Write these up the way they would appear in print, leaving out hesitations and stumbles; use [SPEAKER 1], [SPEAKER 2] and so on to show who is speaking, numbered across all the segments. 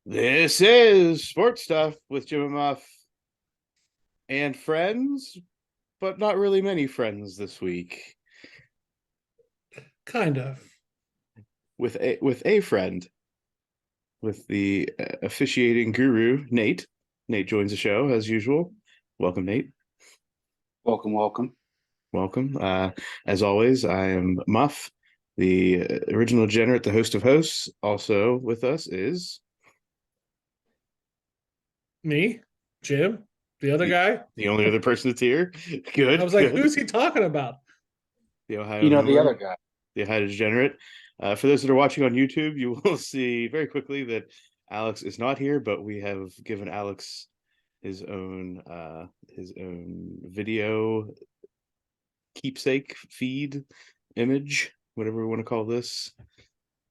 [SPEAKER 1] This is Sports Stuff with Jim and Muff and friends, but not really many friends this week.
[SPEAKER 2] Kind of.
[SPEAKER 1] With a friend, with the officiating guru, Nate. Nate joins the show as usual. Welcome, Nate.
[SPEAKER 3] Welcome.
[SPEAKER 1] Welcome. As always, I am Muff, the original degenerate, the host of hosts. Also with us is
[SPEAKER 2] Me, Jim, the other guy.
[SPEAKER 1] the only other person that's here. Good.
[SPEAKER 2] I was like,
[SPEAKER 1] good.
[SPEAKER 2] who's he talking about?
[SPEAKER 1] The Ohio
[SPEAKER 3] You know the
[SPEAKER 1] Norm,
[SPEAKER 3] other guy.
[SPEAKER 1] the Ohio Degenerate. For those that are watching on YouTube, you will see very quickly that Alex is not here, but we have given Alex his own video keepsake feed image, whatever we want to call this.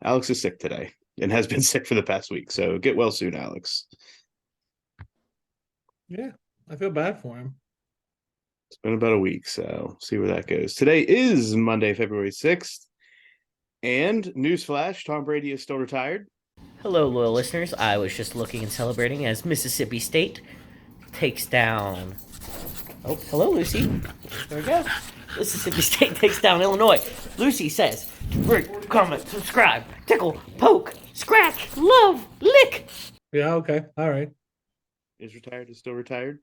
[SPEAKER 1] Alex is sick today and has been sick for the past week, so get well soon, Alex.
[SPEAKER 2] Yeah, I feel bad for him.
[SPEAKER 1] It's been about a week, so see where that goes. Today is Monday, February 6th. And newsflash, Tom Brady is still retired.
[SPEAKER 4] Hello, loyal listeners. I was just looking and celebrating as Mississippi State takes down. Oh, hello, Lucy. There we go. Mississippi State takes down Illinois. Lucy says, rate, comment, subscribe, tickle, poke, scratch, love, lick.
[SPEAKER 2] Yeah, okay. All right.
[SPEAKER 1] Is still retired.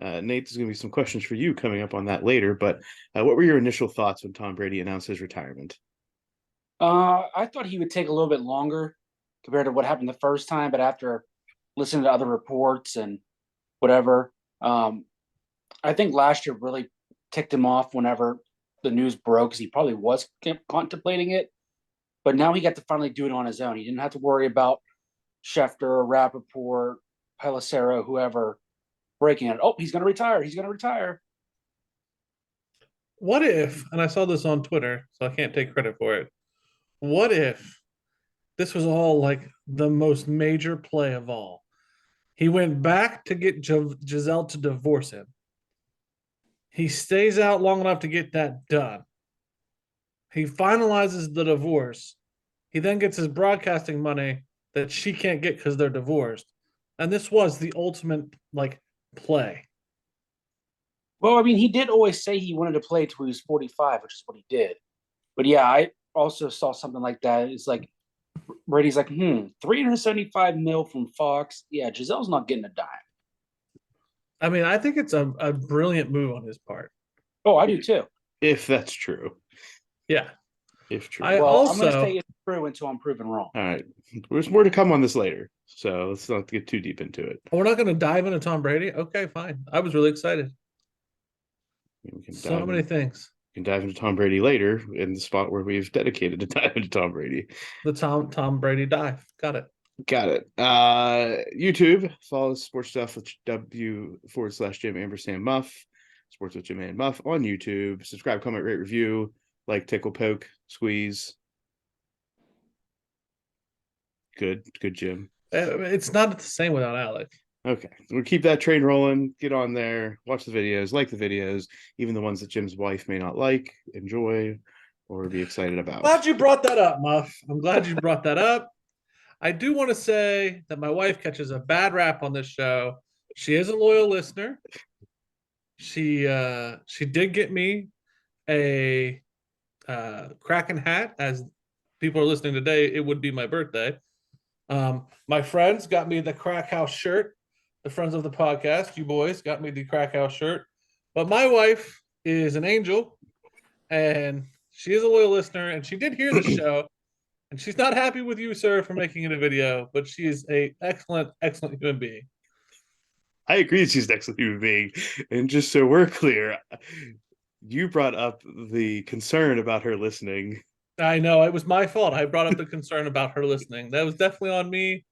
[SPEAKER 1] Nate, there's going to be some questions for you coming up on that later, but what were your initial thoughts when Tom Brady announced his retirement?
[SPEAKER 3] I thought he would take a little bit longer compared to what happened the first time, but after listening to other reports and whatever, I think last year really ticked him off whenever the news broke, because he probably was contemplating it, but now he got to finally do it on his own. He didn't have to worry about Schefter, Rappaport, Pelissero, whoever breaking it. Oh, he's going to retire. He's going to retire.
[SPEAKER 2] What if, and I saw this on Twitter, so I can't take credit for it. What if this was all like the most major play of all? He went back to get Giselle to divorce him. He stays out long enough to get that done. He finalizes the divorce. He then gets his broadcasting money that she can't get because they're divorced. And this was the ultimate play.
[SPEAKER 3] Well, I mean, he did always say he wanted to play till he was 45, which is what he did. But yeah, I also saw something like that. It's like Brady's like, 375 mil from Fox. Yeah, Giselle's not getting a dime.
[SPEAKER 2] I mean, I think it's a brilliant move on his part.
[SPEAKER 3] Oh, I do too.
[SPEAKER 1] If that's true.
[SPEAKER 2] Yeah.
[SPEAKER 1] If true.
[SPEAKER 3] I'm going to say it's true until I'm proven wrong.
[SPEAKER 1] All right. There's more to come on this later, so let's not get too deep into it.
[SPEAKER 2] We're not going to dive into Tom Brady? Okay, fine. I was really excited. So many things.
[SPEAKER 1] We can dive into Tom Brady later in the spot where we've dedicated to dive into Tom Brady.
[SPEAKER 2] The Tom Brady dive. Got it.
[SPEAKER 1] YouTube, follow Sports Stuff with W/Jim Ampersand Muff. Sports with Jim and Muff on YouTube. Subscribe, comment, rate, review, like, tickle, poke, squeeze. Good, Jim.
[SPEAKER 2] It's not the same without Alec.
[SPEAKER 1] Okay, we'll keep that train rolling. Get on there, watch the videos, like the videos, even the ones that Jim's wife may not like, enjoy, or be excited about.
[SPEAKER 2] Glad you brought that up, Muff. I'm glad you brought that up. I do want to say that my wife catches a bad rap on this show. She is a loyal listener. She did get me a Kraken hat. As people are listening today, it would be my birthday. My friends got me the Crack House shirt. The friends of the podcast, you boys, got me the Crack House shirt. But my wife is an angel, and she is a loyal listener, and she did hear the show. And she's not happy with you, sir, for making it a video, but she is an excellent human being.
[SPEAKER 1] I agree she's an excellent human being. And just so we're clear, you brought up the concern about her listening.
[SPEAKER 2] I know, it was my fault. I brought up the concern about her listening. That was definitely on me,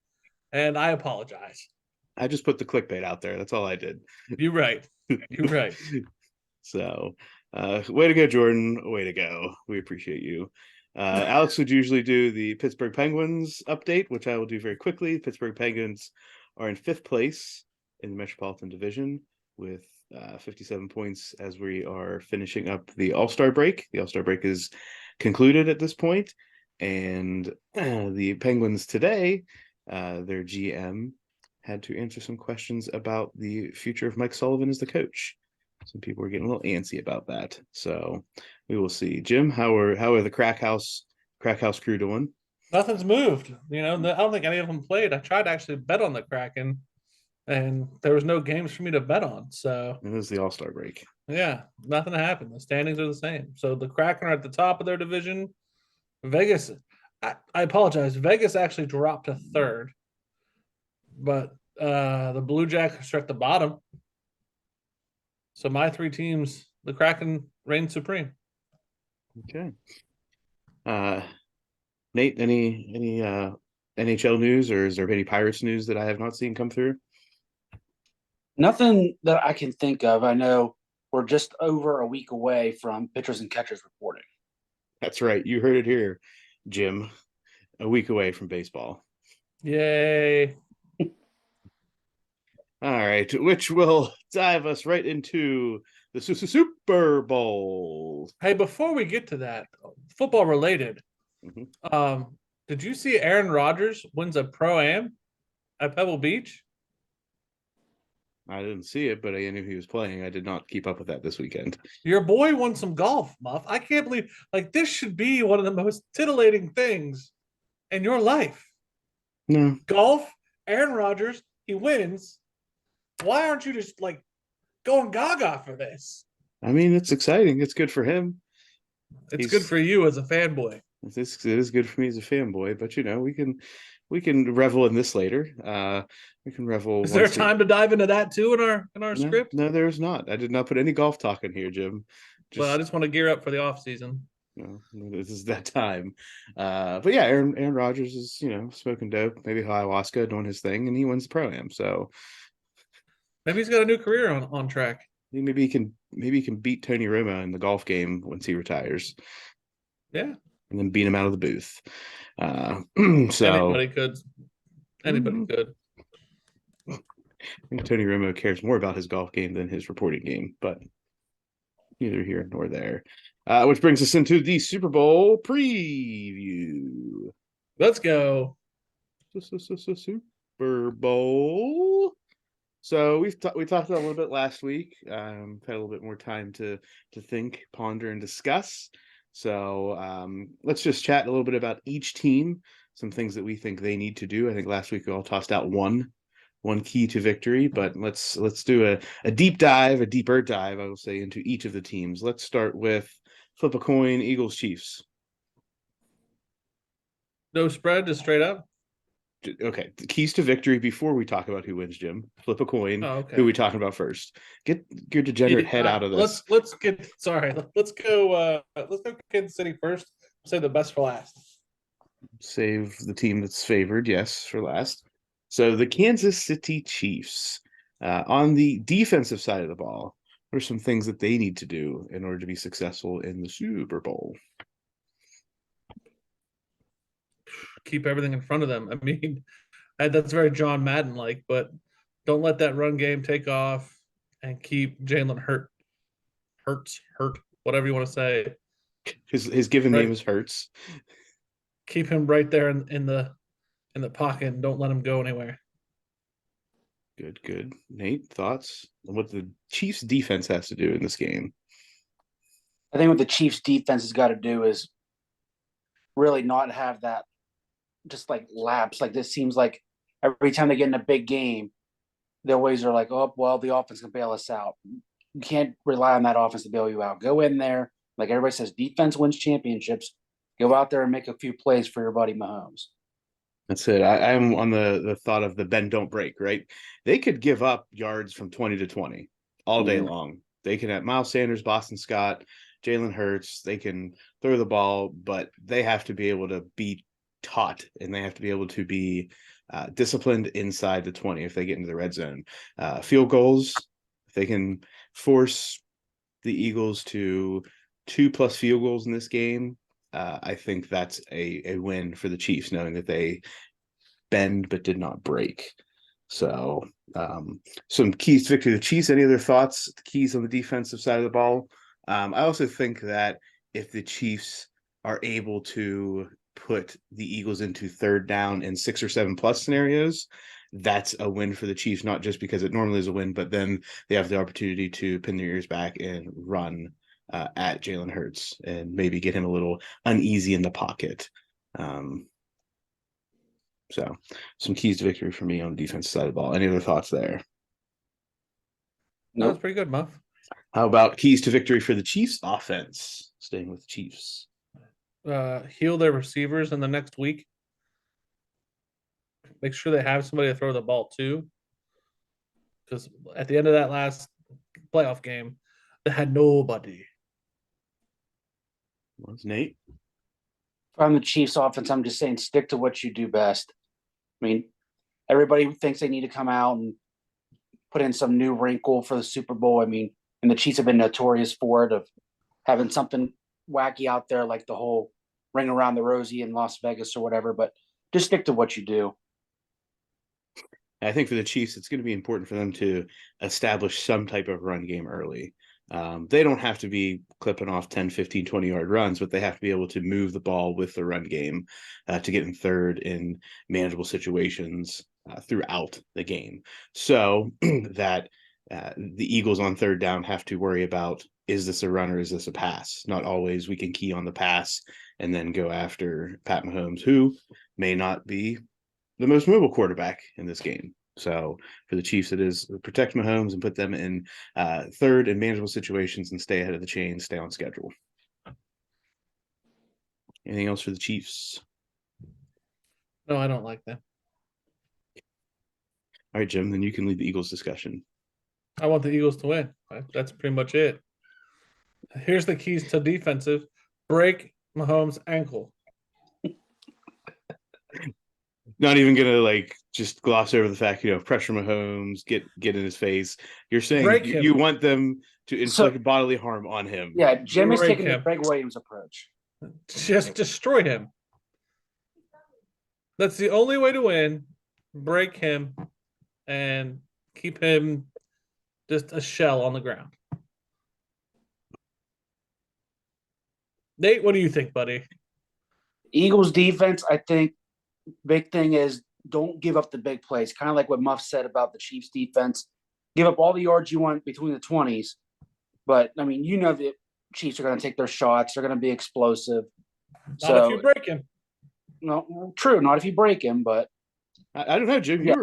[SPEAKER 2] and I apologize.
[SPEAKER 1] I just put the clickbait out there. That's all I did.
[SPEAKER 2] You're right. You're right.
[SPEAKER 1] So, way to go, Jordan. Way to go. We appreciate you. Alex would usually do the Pittsburgh Penguins update, which I will do very quickly. Pittsburgh Penguins are in 5th place in the Metropolitan Division with 57 points as we are finishing up the All-Star break. The All-Star break is concluded at this point, and the Penguins today their GM had to answer some questions about the future of Mike Sullivan as the coach. Some people were getting a little antsy about that. So we will see. Jim, how are the Crack House crew doing?
[SPEAKER 2] Nothing's moved. I don't think any of them played. I tried to actually bet on the Kraken, and there was no games for me to bet on. So
[SPEAKER 1] It was the All-Star break.
[SPEAKER 2] yeah, nothing happened. The standings are the same. So the Kraken are at the top of their division. Vegas, I apologize. Vegas actually dropped to third, but the Blue Jackets are at the bottom. So my three teams, the Kraken reign supreme.
[SPEAKER 1] Okay. Nate, any NHL news, or is there any Pirates news that I have not seen come through?
[SPEAKER 3] Nothing that I can think of. I know we're just over a week away from pitchers and catchers reporting.
[SPEAKER 1] That's right. You heard it here, Jim. A week away from baseball.
[SPEAKER 2] Yay.
[SPEAKER 1] All right, which will dive us right into the Super Bowl.
[SPEAKER 2] Hey, before we get to that, football related, did you see Aaron Rodgers wins a Pro-Am at Pebble Beach?
[SPEAKER 1] I didn't see it, but I knew he was playing. I did not keep up with that this weekend.
[SPEAKER 2] Your boy won some golf, Muff. I can't believe, this should be one of the most titillating things in your life.
[SPEAKER 1] No.
[SPEAKER 2] Golf, Aaron Rodgers, he wins. Why aren't you just going gaga for this?
[SPEAKER 1] I mean, it's exciting. It's good for him.
[SPEAKER 2] It's good for you as a fanboy.
[SPEAKER 1] It is good for me as a fanboy, but we can revel in this later. We can revel.
[SPEAKER 2] Is there time to dive into that too in our script?
[SPEAKER 1] No, there is not. I did not put any golf talk in here, Jim.
[SPEAKER 2] Well, I just want to gear up for the off season.
[SPEAKER 1] No, this is that time. But yeah, Aaron Rodgers is smoking dope, maybe ayahuasca, doing his thing, and he wins the Pro-Am. So
[SPEAKER 2] maybe he's got a new career on track.
[SPEAKER 1] Maybe he can beat Tony Romo in the golf game once he retires.
[SPEAKER 2] Yeah,
[SPEAKER 1] and then beat him out of the booth. So
[SPEAKER 2] anybody could.
[SPEAKER 1] I think Tony Romo cares more about his golf game than his reporting game, but neither here nor there. Which brings us into the Super Bowl preview.
[SPEAKER 2] Let's go.
[SPEAKER 1] Super Bowl. So we talked about a little bit last week. Had a little bit more time to think, ponder, and discuss. So let's just chat a little bit about each team, some things that we think they need to do. I think last week we all tossed out one key to victory, but let's do a deeper dive, I will say, into each of the teams. Let's start with flip a coin, Eagles, Chiefs.
[SPEAKER 2] No spread, just straight up.
[SPEAKER 1] Okay, the keys to victory before we talk about who wins, Jim. Flip a coin.
[SPEAKER 2] Oh, okay.
[SPEAKER 1] Who are we talking about first? Get your degenerate head out of this.
[SPEAKER 2] Let's go Kansas City first. Say the best for last.
[SPEAKER 1] Save the team that's favored, yes, for last. So the Kansas City Chiefs, on the defensive side of the ball, what are some things that they need to do in order to be successful in the Super Bowl?
[SPEAKER 2] Keep everything in front of them. I mean, that's very John Madden like, but don't let that run game take off and keep Jalen Hurt, whatever you want to say.
[SPEAKER 1] His given name is Hurts.
[SPEAKER 2] Keep him right there in the pocket and don't let him go anywhere.
[SPEAKER 1] Good. Nate, thoughts on what the Chiefs defense has to do in this game?
[SPEAKER 3] I think what the Chiefs defense has got to do is really not have that just lapse. This seems like every time they get in a big game, they always are like, oh, well, the offense can bail us out. You can't rely on that offense to bail you out. Go in there. Like everybody says, defense wins championships. Go out there and make a few plays for your buddy Mahomes.
[SPEAKER 1] That's it. I'm on the thought of the bend, don't break, right? They could give up yards from 20 to 20 all day long. They can have Miles Sanders, Boston Scott, Jalen Hurts. They can throw the ball, but they have to be able to be taught, and they have to be able to be disciplined inside the 20 if they get into the red zone. Field goals, if they can force the Eagles to 2+ field goals in this game, I think that's a win for the Chiefs, knowing that they bend but did not break. So some keys to victory. The Chiefs, any other thoughts? The keys on the defensive side of the ball? I also think that if the Chiefs are able to put the Eagles into third down and 6 or 7 plus scenarios, that's a win for the Chiefs, not just because it normally is a win, but then they have the opportunity to pin their ears back and run at Jalen Hurts and maybe get him a little uneasy in the pocket. So some keys to victory for me on the defensive side of the ball. Any other thoughts there?
[SPEAKER 2] No, that's pretty good, Muff.
[SPEAKER 1] How about keys to victory for the Chiefs offense? Staying with the Chiefs.
[SPEAKER 2] Heal their receivers in the next week. Make sure they have somebody to throw the ball to. Because at the end of that last playoff game, they had nobody.
[SPEAKER 1] What's Nate?
[SPEAKER 3] If I'm the Chiefs offense, I'm just saying stick to what you do best. I mean, everybody thinks they need to come out and put in some new wrinkle for the Super Bowl. I mean, and the Chiefs have been notorious for it, of having something wacky out there like the whole ring around the rosy in Las Vegas or whatever, but just stick to what you do.
[SPEAKER 1] I think for the Chiefs, it's going to be important for them to establish some type of run game early. They don't have to be clipping off 10, 15, 20-yard runs, but they have to be able to move the ball with the run game to get in third in manageable situations throughout the game. So that the Eagles on third down have to worry about, is this a run or is this a pass? Not always. We can key on the pass and then go after Pat Mahomes, who may not be the most mobile quarterback in this game. So for the Chiefs, it is protect Mahomes and put them in third in manageable situations and stay ahead of the chain, stay on schedule. Anything else for the Chiefs?
[SPEAKER 2] No, I don't like them.
[SPEAKER 1] All right, Jim, then you can lead the Eagles discussion.
[SPEAKER 2] I want the Eagles to win. That's pretty much it. Here's the keys to defensive. Break Mahomes' ankle.
[SPEAKER 1] Not even gonna just gloss over the fact, pressure Mahomes, get in his face. You're saying you want them to inflict bodily harm on him.
[SPEAKER 3] Yeah, Jim is taking
[SPEAKER 2] him.
[SPEAKER 3] the Greg Williams approach.
[SPEAKER 2] Just destroy him. That's the only way to win. Break him and keep him just a shell on the ground. Nate, what do you think, buddy?
[SPEAKER 3] Eagles defense, I think big thing is don't give up the big plays. Kind of like what Muff said about the Chiefs defense. Give up all the yards you want between the 20s. But, I mean, the Chiefs are going to take their shots. They're going to be explosive.
[SPEAKER 2] Not if you break him.
[SPEAKER 3] No, true. Not if you break him, but.
[SPEAKER 1] I don't know, Jim. Yeah.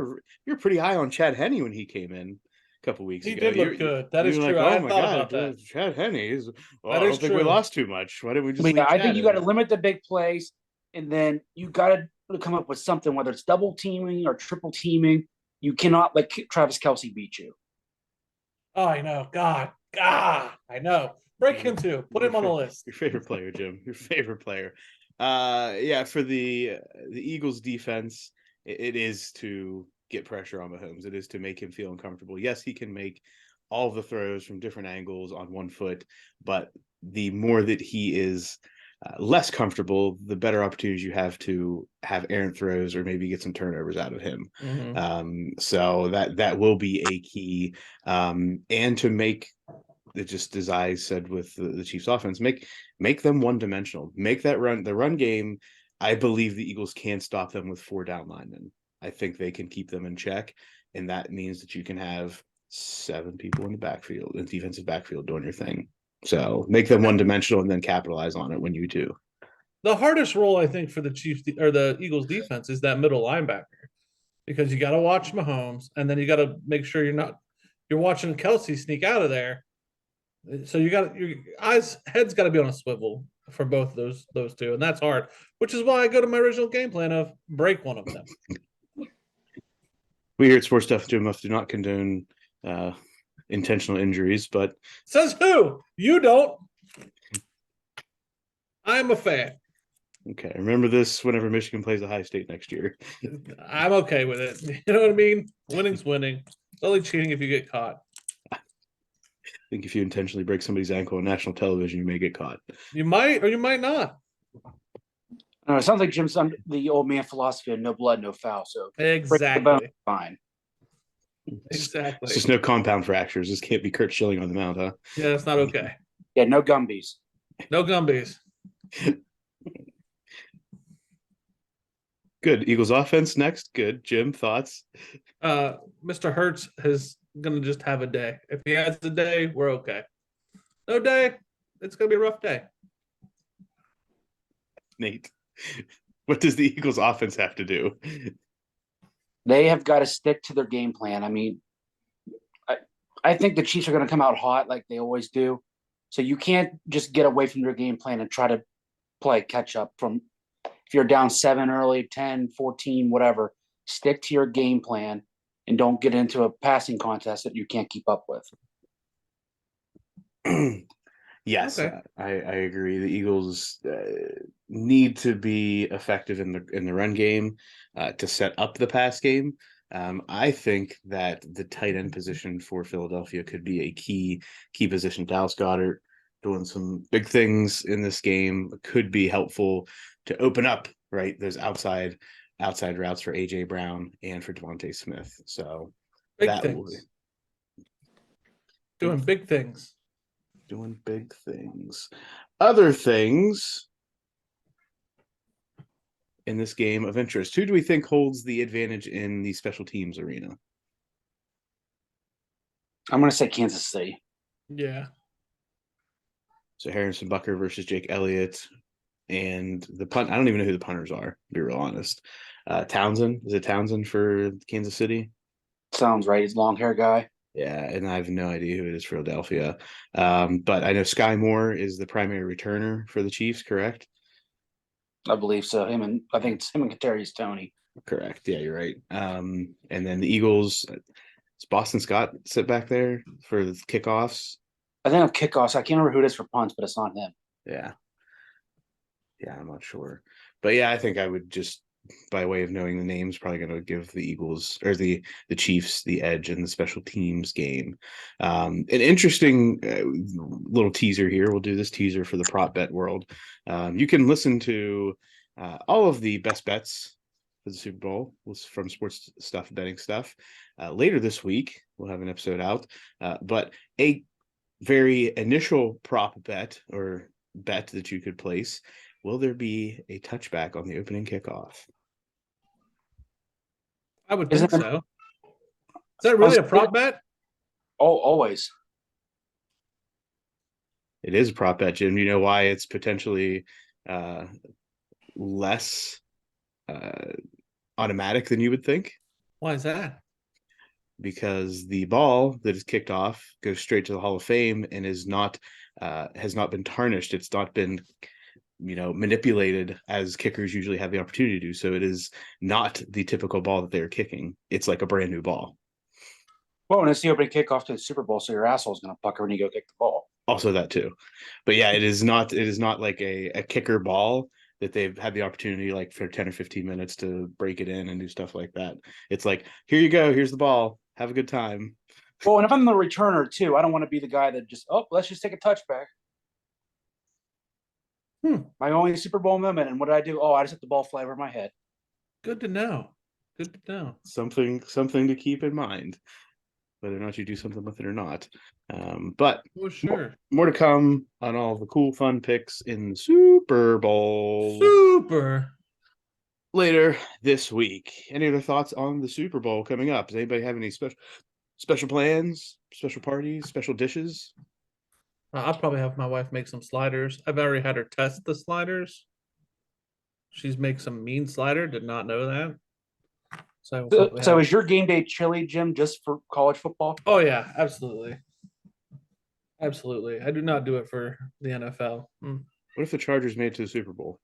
[SPEAKER 1] You're pretty high on Chad Henne when he came in a couple weeks ago.
[SPEAKER 2] He did look good. That is true.
[SPEAKER 1] Oh, my God. Chad Henne is – I don't think we lost too much. Why didn't we just
[SPEAKER 3] I think you got to limit the big plays, and then you got to come up with something, whether it's double teaming or triple teaming. You cannot let Travis Kelce beat you.
[SPEAKER 2] Oh, I know. God, I know. Break him too. Put him on the list.
[SPEAKER 1] Your favorite player, Jim. Your favorite player. For the Eagles defense, it is to get pressure on Mahomes. It is to make him feel uncomfortable. Yes, he can make all of the throws from different angles on one foot, but the more that he is less comfortable, the better opportunities you have to have errant throws or maybe get some turnovers out of him. Mm-hmm. So that will be a key. And to make it, just as I said with the Chiefs offense, make them one-dimensional. Make that the run game. I believe the Eagles can stop them with 4 down linemen. I think they can keep them in check, and that means that you can have 7 people in the backfield, in the defensive backfield, doing your thing. So make them one-dimensional and then capitalize on it when you do.
[SPEAKER 2] The hardest role, I think, for the Chiefs or the Eagles defense is that middle linebacker, because you got to watch Mahomes, and then you got to make sure you're watching Kelce sneak out of there. So your head's got to be on a swivel for both those two, and that's hard. Which is why I go to my original game plan of break one of them.
[SPEAKER 1] We here at Sports Stuff Jim Muff do not condone intentional injuries, but
[SPEAKER 2] says who? You don't. I'm a fan.
[SPEAKER 1] Okay, remember this whenever Michigan plays Ohio State next year.
[SPEAKER 2] I'm okay with it. You know what I mean? Winning's winning. It's only cheating if you get caught.
[SPEAKER 1] I think if you intentionally break somebody's ankle on national television, you may get caught.
[SPEAKER 2] You might or you might not.
[SPEAKER 3] No, it sounds like Jim's the old man philosophy of no blood, no foul. So
[SPEAKER 2] exactly,
[SPEAKER 3] fine.
[SPEAKER 2] Exactly.
[SPEAKER 1] It's just no compound fractures. This can't be Kurt Schilling on the mound, huh?
[SPEAKER 2] Yeah, that's not okay.
[SPEAKER 3] Yeah, no Gumbies.
[SPEAKER 2] No Gumbies.
[SPEAKER 1] Good. Eagles offense next. Good. Jim, thoughts?
[SPEAKER 2] Mr. Hertz is gonna just have a day. If he has a day, we're okay. No day, it's gonna be a rough day.
[SPEAKER 1] Nate, what does the Eagles offense have to do?
[SPEAKER 3] They have got to stick to their game plan. I mean, I think the Chiefs are going to come out hot like they always do. So you can't just get away from your game plan and try to play catch up from if you're down 7 early, 10, 14, whatever. Stick to your game plan and don't get into a passing contest that you can't keep up with.
[SPEAKER 1] Yes,
[SPEAKER 2] Okay.
[SPEAKER 1] I agree. The Eagles need to be effective in the run game to set up the pass game. I think that the tight end position for Philadelphia could be a key position. Dallas Goedert doing some big things in this game could be helpful to open up those outside routes for AJ Brown and for Devontae Smith. So
[SPEAKER 2] Big
[SPEAKER 1] that will
[SPEAKER 2] things. Doing big things.
[SPEAKER 1] doing big things. Other things in this game of interest. Who do we think holds the advantage in the special teams arena?
[SPEAKER 3] I'm going to say Kansas City.
[SPEAKER 2] Yeah.
[SPEAKER 1] So Harrison Bucker versus Jake Elliott. And the punt, I don't even know who the punters are, to be real honest. Townsend. Is it Townsend for Kansas City?
[SPEAKER 3] Sounds right. He's a long hair guy.
[SPEAKER 1] Yeah, and I have no idea who it is for Philadelphia. But I know Sky Moore is the primary returner for the Chiefs, correct?
[SPEAKER 3] I believe so. I think it's him and Kadarius Toney.
[SPEAKER 1] Correct. Yeah, you're right. And then the Eagles, does Boston Scott sit back there for the kickoffs?
[SPEAKER 3] I think on kickoffs, I can't remember who it is for punts, but it's not him.
[SPEAKER 1] Yeah. Yeah, I'm not sure. But yeah, I think I would just, by way of knowing the names, probably going to give the Eagles or the Chiefs the edge in the special teams game. An interesting little teaser here. We'll do this teaser for the prop bet world. You can listen to all of the best bets for the Super Bowl from Sports Stuff, Betting Stuff. Later this week, we'll have an episode out. But a very initial prop bet or bet that you could place. Will there be a touchback on the opening kickoff?
[SPEAKER 2] I would think so. Is that really a prop bet?
[SPEAKER 3] Oh, always.
[SPEAKER 1] It is a prop bet, Jim. You know why it's potentially less automatic than you would think?
[SPEAKER 2] Why is that?
[SPEAKER 1] Because the ball that is kicked off goes straight to the Hall of Fame and is not has not been tarnished. It's not been manipulated as kickers usually have the opportunity to do. So it is not the typical ball that they're kicking. It's like a brand new ball.
[SPEAKER 3] Well, and it's the opening kickoff to the Super Bowl, so your asshole is going to pucker when you go kick the ball.
[SPEAKER 1] Also that too. But yeah, it is not like a kicker ball that they've had the opportunity like for 10 or 15 minutes to break it in and do stuff like that. It's like, here you go, here's the ball. Have a good time.
[SPEAKER 3] Well, and if I'm the returner too, I don't want to be the guy that just, let's just take a touchback. My only Super Bowl moment, and what did I do? I just let the ball fly over my head.
[SPEAKER 2] Good to know. Good to know.
[SPEAKER 1] Something to keep in mind, whether or not you do something with it or not. But
[SPEAKER 2] sure.
[SPEAKER 1] More to come on all the cool, fun picks in the Super Bowl. Later this week. Any other thoughts on the Super Bowl coming up? Does anybody have any special plans, special parties, special dishes?
[SPEAKER 2] I'll probably have my wife make some sliders. I've already had her test the sliders. She's make some mean slider. Did not know that.
[SPEAKER 3] So is your game day chili, Jim, just for college football?
[SPEAKER 2] Oh yeah, absolutely. Absolutely. I do not do it for the NFL.
[SPEAKER 1] What if the Chargers made it to the Super Bowl?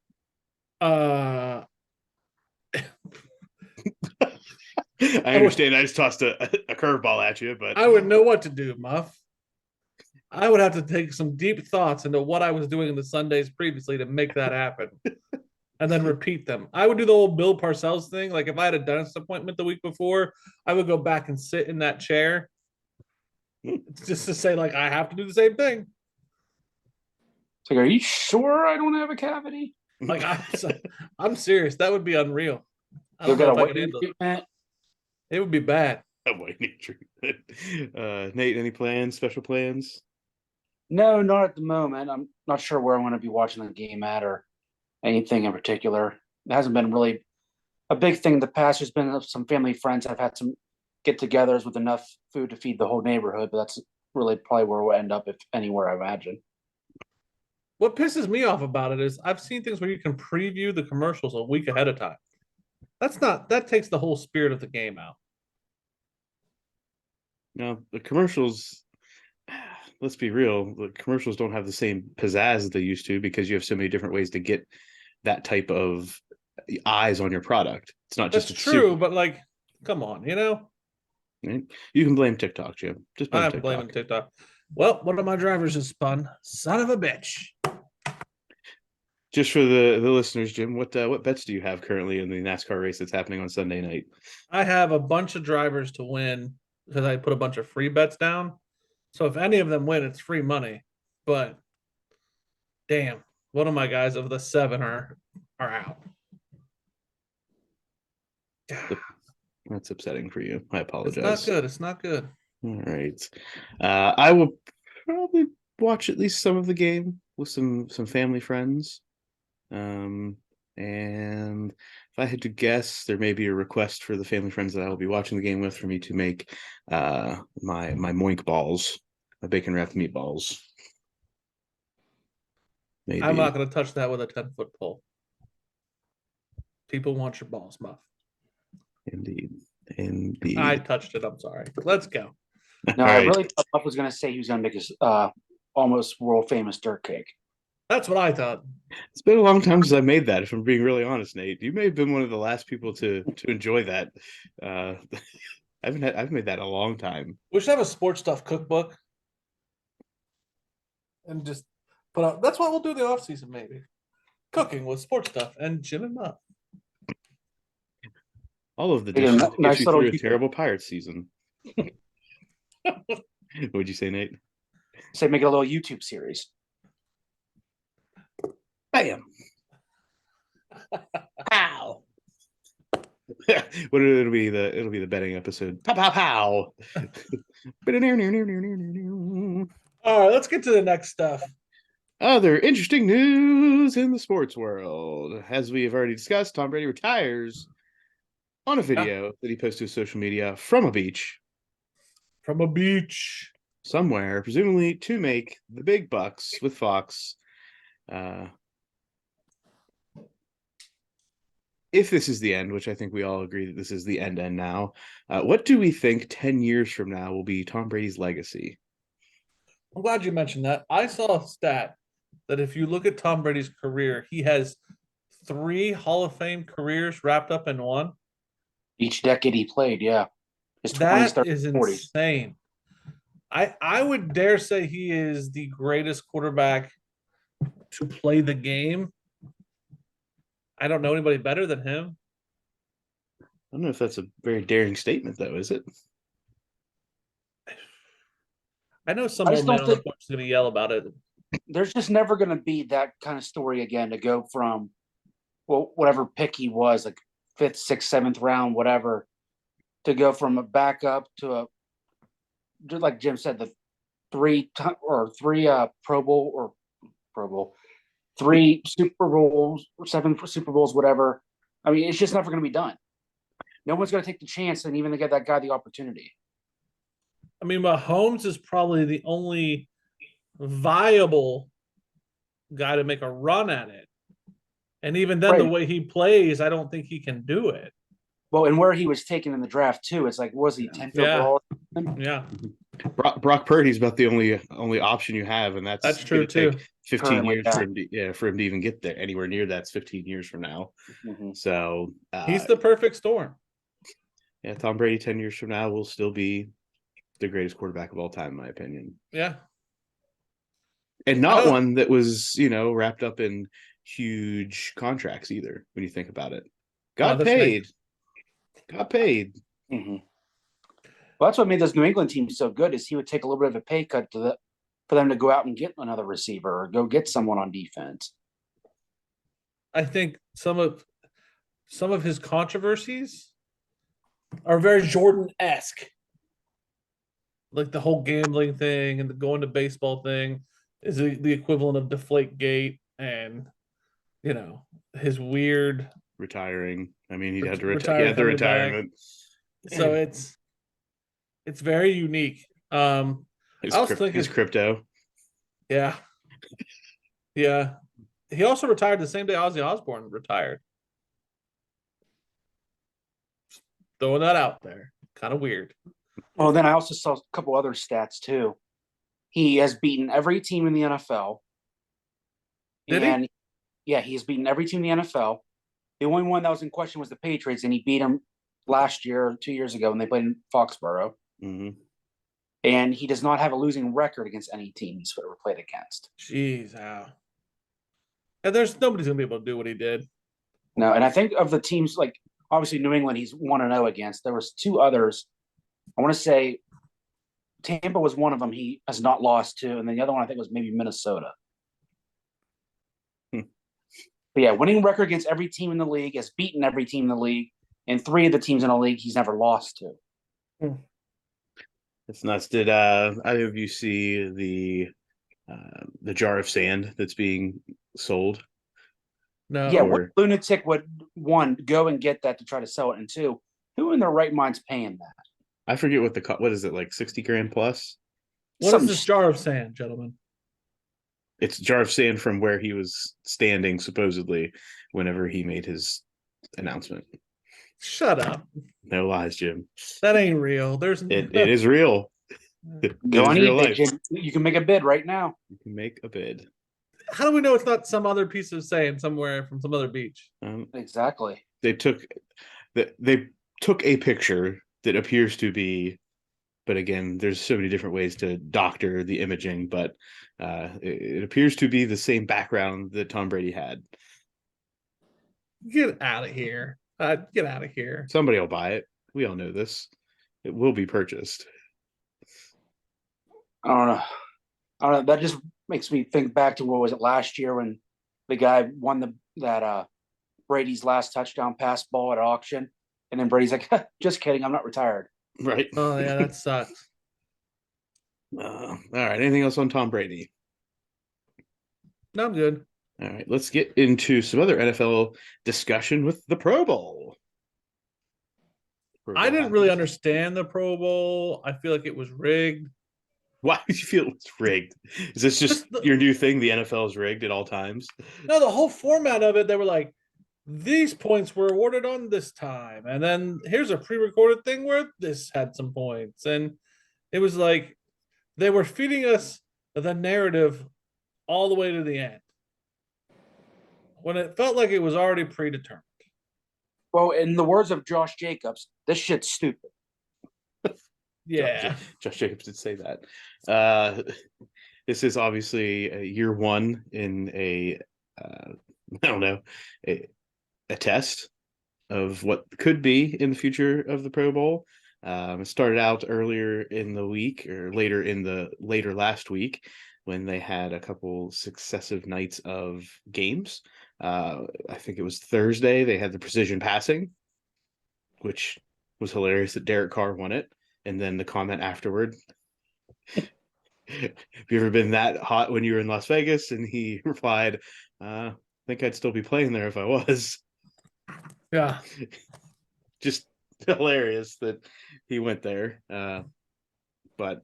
[SPEAKER 2] I
[SPEAKER 1] understand. I just tossed a curveball at you, but
[SPEAKER 2] I would know what to do, Muff. I would have to take some deep thoughts into what I was doing in the Sundays previously to make that happen. And then repeat them. I would do the old Bill Parcells thing. Like if I had a dentist appointment the week before, I would go back and sit in that chair just to say, like, I have to do the same thing.
[SPEAKER 3] It's like, are you sure I don't have a cavity?
[SPEAKER 2] Like, I'm serious. That would be unreal. I
[SPEAKER 3] You'll
[SPEAKER 2] don't know
[SPEAKER 3] get
[SPEAKER 2] if I could handle it. It would be bad.
[SPEAKER 1] Nate, any plans, special plans?
[SPEAKER 3] No, not at the moment. I'm not sure where I'm going to be watching the game at or anything in particular. It hasn't been really a big thing in the past. There's been some family friends have had some get-togethers with enough food to feed the whole neighborhood, but that's really probably where we'll end up, if anywhere, I imagine.
[SPEAKER 2] What pisses me off about it is I've seen things where you can preview the commercials a week ahead of time. That takes the whole spirit of the game out.
[SPEAKER 1] No, the commercials, let's be real, the commercials don't have the same pizzazz that they used to because you have so many different ways to get that type of eyes on your product. It's not just
[SPEAKER 2] That's true, but like, come on,
[SPEAKER 1] right? You can blame TikTok, Jim. Just blame
[SPEAKER 2] I'm
[SPEAKER 1] TikTok.
[SPEAKER 2] blaming TikTok. Well, one of my drivers has spun. Son of a bitch.
[SPEAKER 1] Just for the listeners, Jim, what bets do you have currently in the NASCAR race that's happening on Sunday night?
[SPEAKER 2] I have a bunch of drivers to win because I put a bunch of free bets down. So if any of them win, it's free money. But damn, one of my guys of the 7 are out.
[SPEAKER 1] That's upsetting for you. I apologize.
[SPEAKER 2] It's not good. It's not good.
[SPEAKER 1] All right. I will probably watch at least some of the game with some family friends. And if I had to guess, there may be a request for the family friends that I will be watching the game with for me to make my moink balls, my bacon wrapped meatballs. Maybe.
[SPEAKER 2] I'm not going to touch that with a 10-foot pole. People want your balls, Muff.
[SPEAKER 1] Indeed.
[SPEAKER 2] I touched it. I'm sorry. Let's go.
[SPEAKER 3] No,
[SPEAKER 1] All
[SPEAKER 3] I
[SPEAKER 1] right.
[SPEAKER 3] really thought Muff was going to say he was going to make his almost world famous dirt cake.
[SPEAKER 2] That's what I thought.
[SPEAKER 1] It's been a long time since I made that, if I'm being really honest, Nate. You may have been one of the last people to enjoy that. I haven't made that in a long time.
[SPEAKER 2] We should have a sports stuff cookbook. And just put out. That's what we'll do the off season, maybe. Cooking with sports stuff and Jim and Muff.
[SPEAKER 1] All of the
[SPEAKER 3] Yeah,
[SPEAKER 1] dishes that
[SPEAKER 3] nice
[SPEAKER 1] get you
[SPEAKER 3] little
[SPEAKER 1] through a
[SPEAKER 3] YouTube.
[SPEAKER 1] terrible Pirates season. What'd you say, Nate?
[SPEAKER 3] Say make it a little YouTube series.
[SPEAKER 1] Bam!
[SPEAKER 4] Pow!
[SPEAKER 1] It'll be the betting episode. Pow pow pow.
[SPEAKER 2] All right, let's get to the next stuff.
[SPEAKER 1] Other interesting news in the sports world. As we have already discussed, Tom Brady retires on a video that he posted to social media from a beach.
[SPEAKER 2] From a beach.
[SPEAKER 1] Somewhere, presumably to make the big bucks with Fox. If this is the end, which I think we all agree that this is the end now, what do we think 10 years from now will be Tom Brady's legacy?
[SPEAKER 2] I'm glad you mentioned that. I saw a stat that if you look at Tom Brady's career, he has 3 Hall of Fame careers wrapped up in one.
[SPEAKER 3] Each decade he played, yeah. His 20s,
[SPEAKER 2] That
[SPEAKER 3] 30s,
[SPEAKER 2] is
[SPEAKER 3] 40s.
[SPEAKER 2] insane. I would dare say he is the greatest quarterback to play the game. I don't know anybody better than him.
[SPEAKER 1] I don't know if that's a very daring statement, though, is it?
[SPEAKER 2] I know some
[SPEAKER 3] I
[SPEAKER 2] old
[SPEAKER 3] just
[SPEAKER 2] man
[SPEAKER 3] don't
[SPEAKER 2] on the
[SPEAKER 3] think-
[SPEAKER 2] porch is going to yell about it.
[SPEAKER 3] There's just never going to be that kind of story again to go from, well, whatever pick he was, like 5th, 6th, 7th round, whatever, to go from a backup to a, just like Jim said, the 3 Pro Bowl, 3 Super Bowls, or 7 Super Bowls, whatever. I mean, it's just never going to be done. No one's going to take the chance and even to get that guy the opportunity.
[SPEAKER 2] I mean, Mahomes is probably the only viable guy to make a run at it. And even then, the
[SPEAKER 3] Right.
[SPEAKER 2] way he plays, I don't think he can do it.
[SPEAKER 3] Well, and where he was taken in the draft too, it's like, was he 10th
[SPEAKER 2] Yeah.
[SPEAKER 3] overall?
[SPEAKER 2] Yeah,
[SPEAKER 1] Brock Purdy's about the only option you have, and that's
[SPEAKER 2] true
[SPEAKER 1] gonna
[SPEAKER 2] too.
[SPEAKER 1] take 15
[SPEAKER 3] Currently,
[SPEAKER 1] years for him to even get there anywhere near. That's 15 years from now.
[SPEAKER 3] Mhm.
[SPEAKER 1] So
[SPEAKER 2] He's the perfect storm.
[SPEAKER 1] yeah, Tom Brady 10 years from now will still be the greatest quarterback of all time, in my opinion,
[SPEAKER 2] Yeah.
[SPEAKER 1] and not
[SPEAKER 2] don't-
[SPEAKER 1] one that was wrapped up in huge contracts either. When you think about it, got
[SPEAKER 2] that's right.
[SPEAKER 1] paid.
[SPEAKER 3] Mhm. Well, that's what made those New England teams so good is he would take a little bit of a pay cut for them to go out and get another receiver or go get someone on defense.
[SPEAKER 2] I think some of his controversies are very Jordan-esque. Like the whole gambling thing and the going to baseball thing is the equivalent of Deflategate and his weird
[SPEAKER 1] Retiring. I mean, he had to
[SPEAKER 2] Retired
[SPEAKER 1] he had the
[SPEAKER 2] coming back.
[SPEAKER 1] retirement.
[SPEAKER 2] So it's very unique. I was thinking,
[SPEAKER 1] His crypto.
[SPEAKER 2] yeah, yeah. He also retired the same day Ozzy Osbourne retired. Throwing that out there, kind of weird.
[SPEAKER 3] Well, then I also saw a couple other stats too. He has beaten every team in the NFL.
[SPEAKER 2] Did
[SPEAKER 3] he? Yeah, he's beaten every team in the NFL. The only one that was in question was the Patriots, and he beat them last year, 2 years ago, when they played in Foxborough.
[SPEAKER 1] Mm-hmm.
[SPEAKER 3] And he does not have a losing record against any team he's ever played against.
[SPEAKER 2] Jeez, how? And there's nobody's gonna be able to do what he did.
[SPEAKER 3] No, and I think of the teams, like obviously New England, he's 1-0 against. There was two others. I want to say Tampa was one of them he has not lost to, and then the other one I think was maybe Minnesota. But yeah, winning record against every team in the league, has beaten every team in the league, and 3 of the teams in the league he's never lost to.
[SPEAKER 1] It's nuts. Did either of you see the jar of sand that's being sold?
[SPEAKER 2] No.
[SPEAKER 3] Yeah, what lunatic would, one, go and get that to try to sell it, and two, who in their right mind's paying that?
[SPEAKER 1] I forget what is it, like 60 grand plus?
[SPEAKER 2] What is this jar of sand, gentlemen?
[SPEAKER 1] It's a jar of sand from where he was standing, supposedly, whenever he made his announcement.
[SPEAKER 2] Shut up.
[SPEAKER 1] No lies, Jim.
[SPEAKER 2] That ain't real.
[SPEAKER 1] It is real.
[SPEAKER 3] Go on
[SPEAKER 1] real
[SPEAKER 3] eBay,
[SPEAKER 1] life.
[SPEAKER 3] Jim. You can make a bid right now.
[SPEAKER 1] You can make a bid.
[SPEAKER 2] How do we know it's not some other piece of sand somewhere from some other beach?
[SPEAKER 3] Exactly.
[SPEAKER 1] They took a picture that appears to be, but again, there's so many different ways to doctor the imaging, but it appears to be the same background that Tom Brady had.
[SPEAKER 2] Get out of here. Get out of here.
[SPEAKER 1] Somebody will buy it. We all know this. It will be purchased.
[SPEAKER 3] I don't know. That just makes me think back to, what was it, last year when the guy won that Brady's last touchdown pass ball at auction, and then Brady's like, "Just kidding, I'm not retired."
[SPEAKER 1] Right.
[SPEAKER 2] Oh yeah, that sucks.
[SPEAKER 1] All right. Anything else on Tom Brady?
[SPEAKER 2] No, I'm good.
[SPEAKER 1] All right. Let's get into some other NFL discussion with the Pro Bowl.
[SPEAKER 2] I didn't really understand the Pro Bowl. I feel like it was rigged.
[SPEAKER 1] Why would you feel it's rigged? Is this just your new thing? The NFL is rigged at all times?
[SPEAKER 2] No, the whole format of it, they were like, these points were awarded on this time. And then here's a pre-recorded thing where this had some points. And it was like they were feeding us the narrative all the way to the end, when it felt like it was already predetermined.
[SPEAKER 3] Well, in the words of Josh Jacobs, this shit's stupid.
[SPEAKER 2] Yeah.
[SPEAKER 1] Josh Jacobs did say that. This is obviously year one in a test of what could be in the future of the Pro Bowl. It started out earlier in the week, or later last week, when they had a couple successive nights of games. I think it was Thursday. They had the precision passing, which was hilarious that Derek Carr won it. And then the comment afterward, have you ever been that hot when you were in Las Vegas? And he replied, I think I'd still be playing there if I was.
[SPEAKER 2] Yeah.
[SPEAKER 1] Just hilarious that he went there. But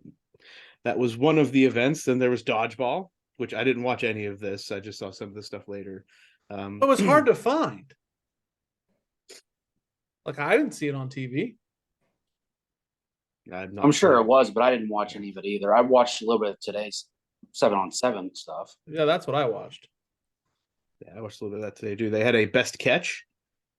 [SPEAKER 1] that was one of the events. Then there was dodgeball, which I didn't watch any of this. I just saw some of the stuff later.
[SPEAKER 2] It was hard to find. Like, I didn't see it on TV.
[SPEAKER 3] I'm sure it was, but I didn't watch any of it either. I watched a little bit of today's 7-on-7 stuff.
[SPEAKER 2] Yeah, that's what I watched.
[SPEAKER 1] Yeah, I watched a little bit of that today, too. They had a best catch,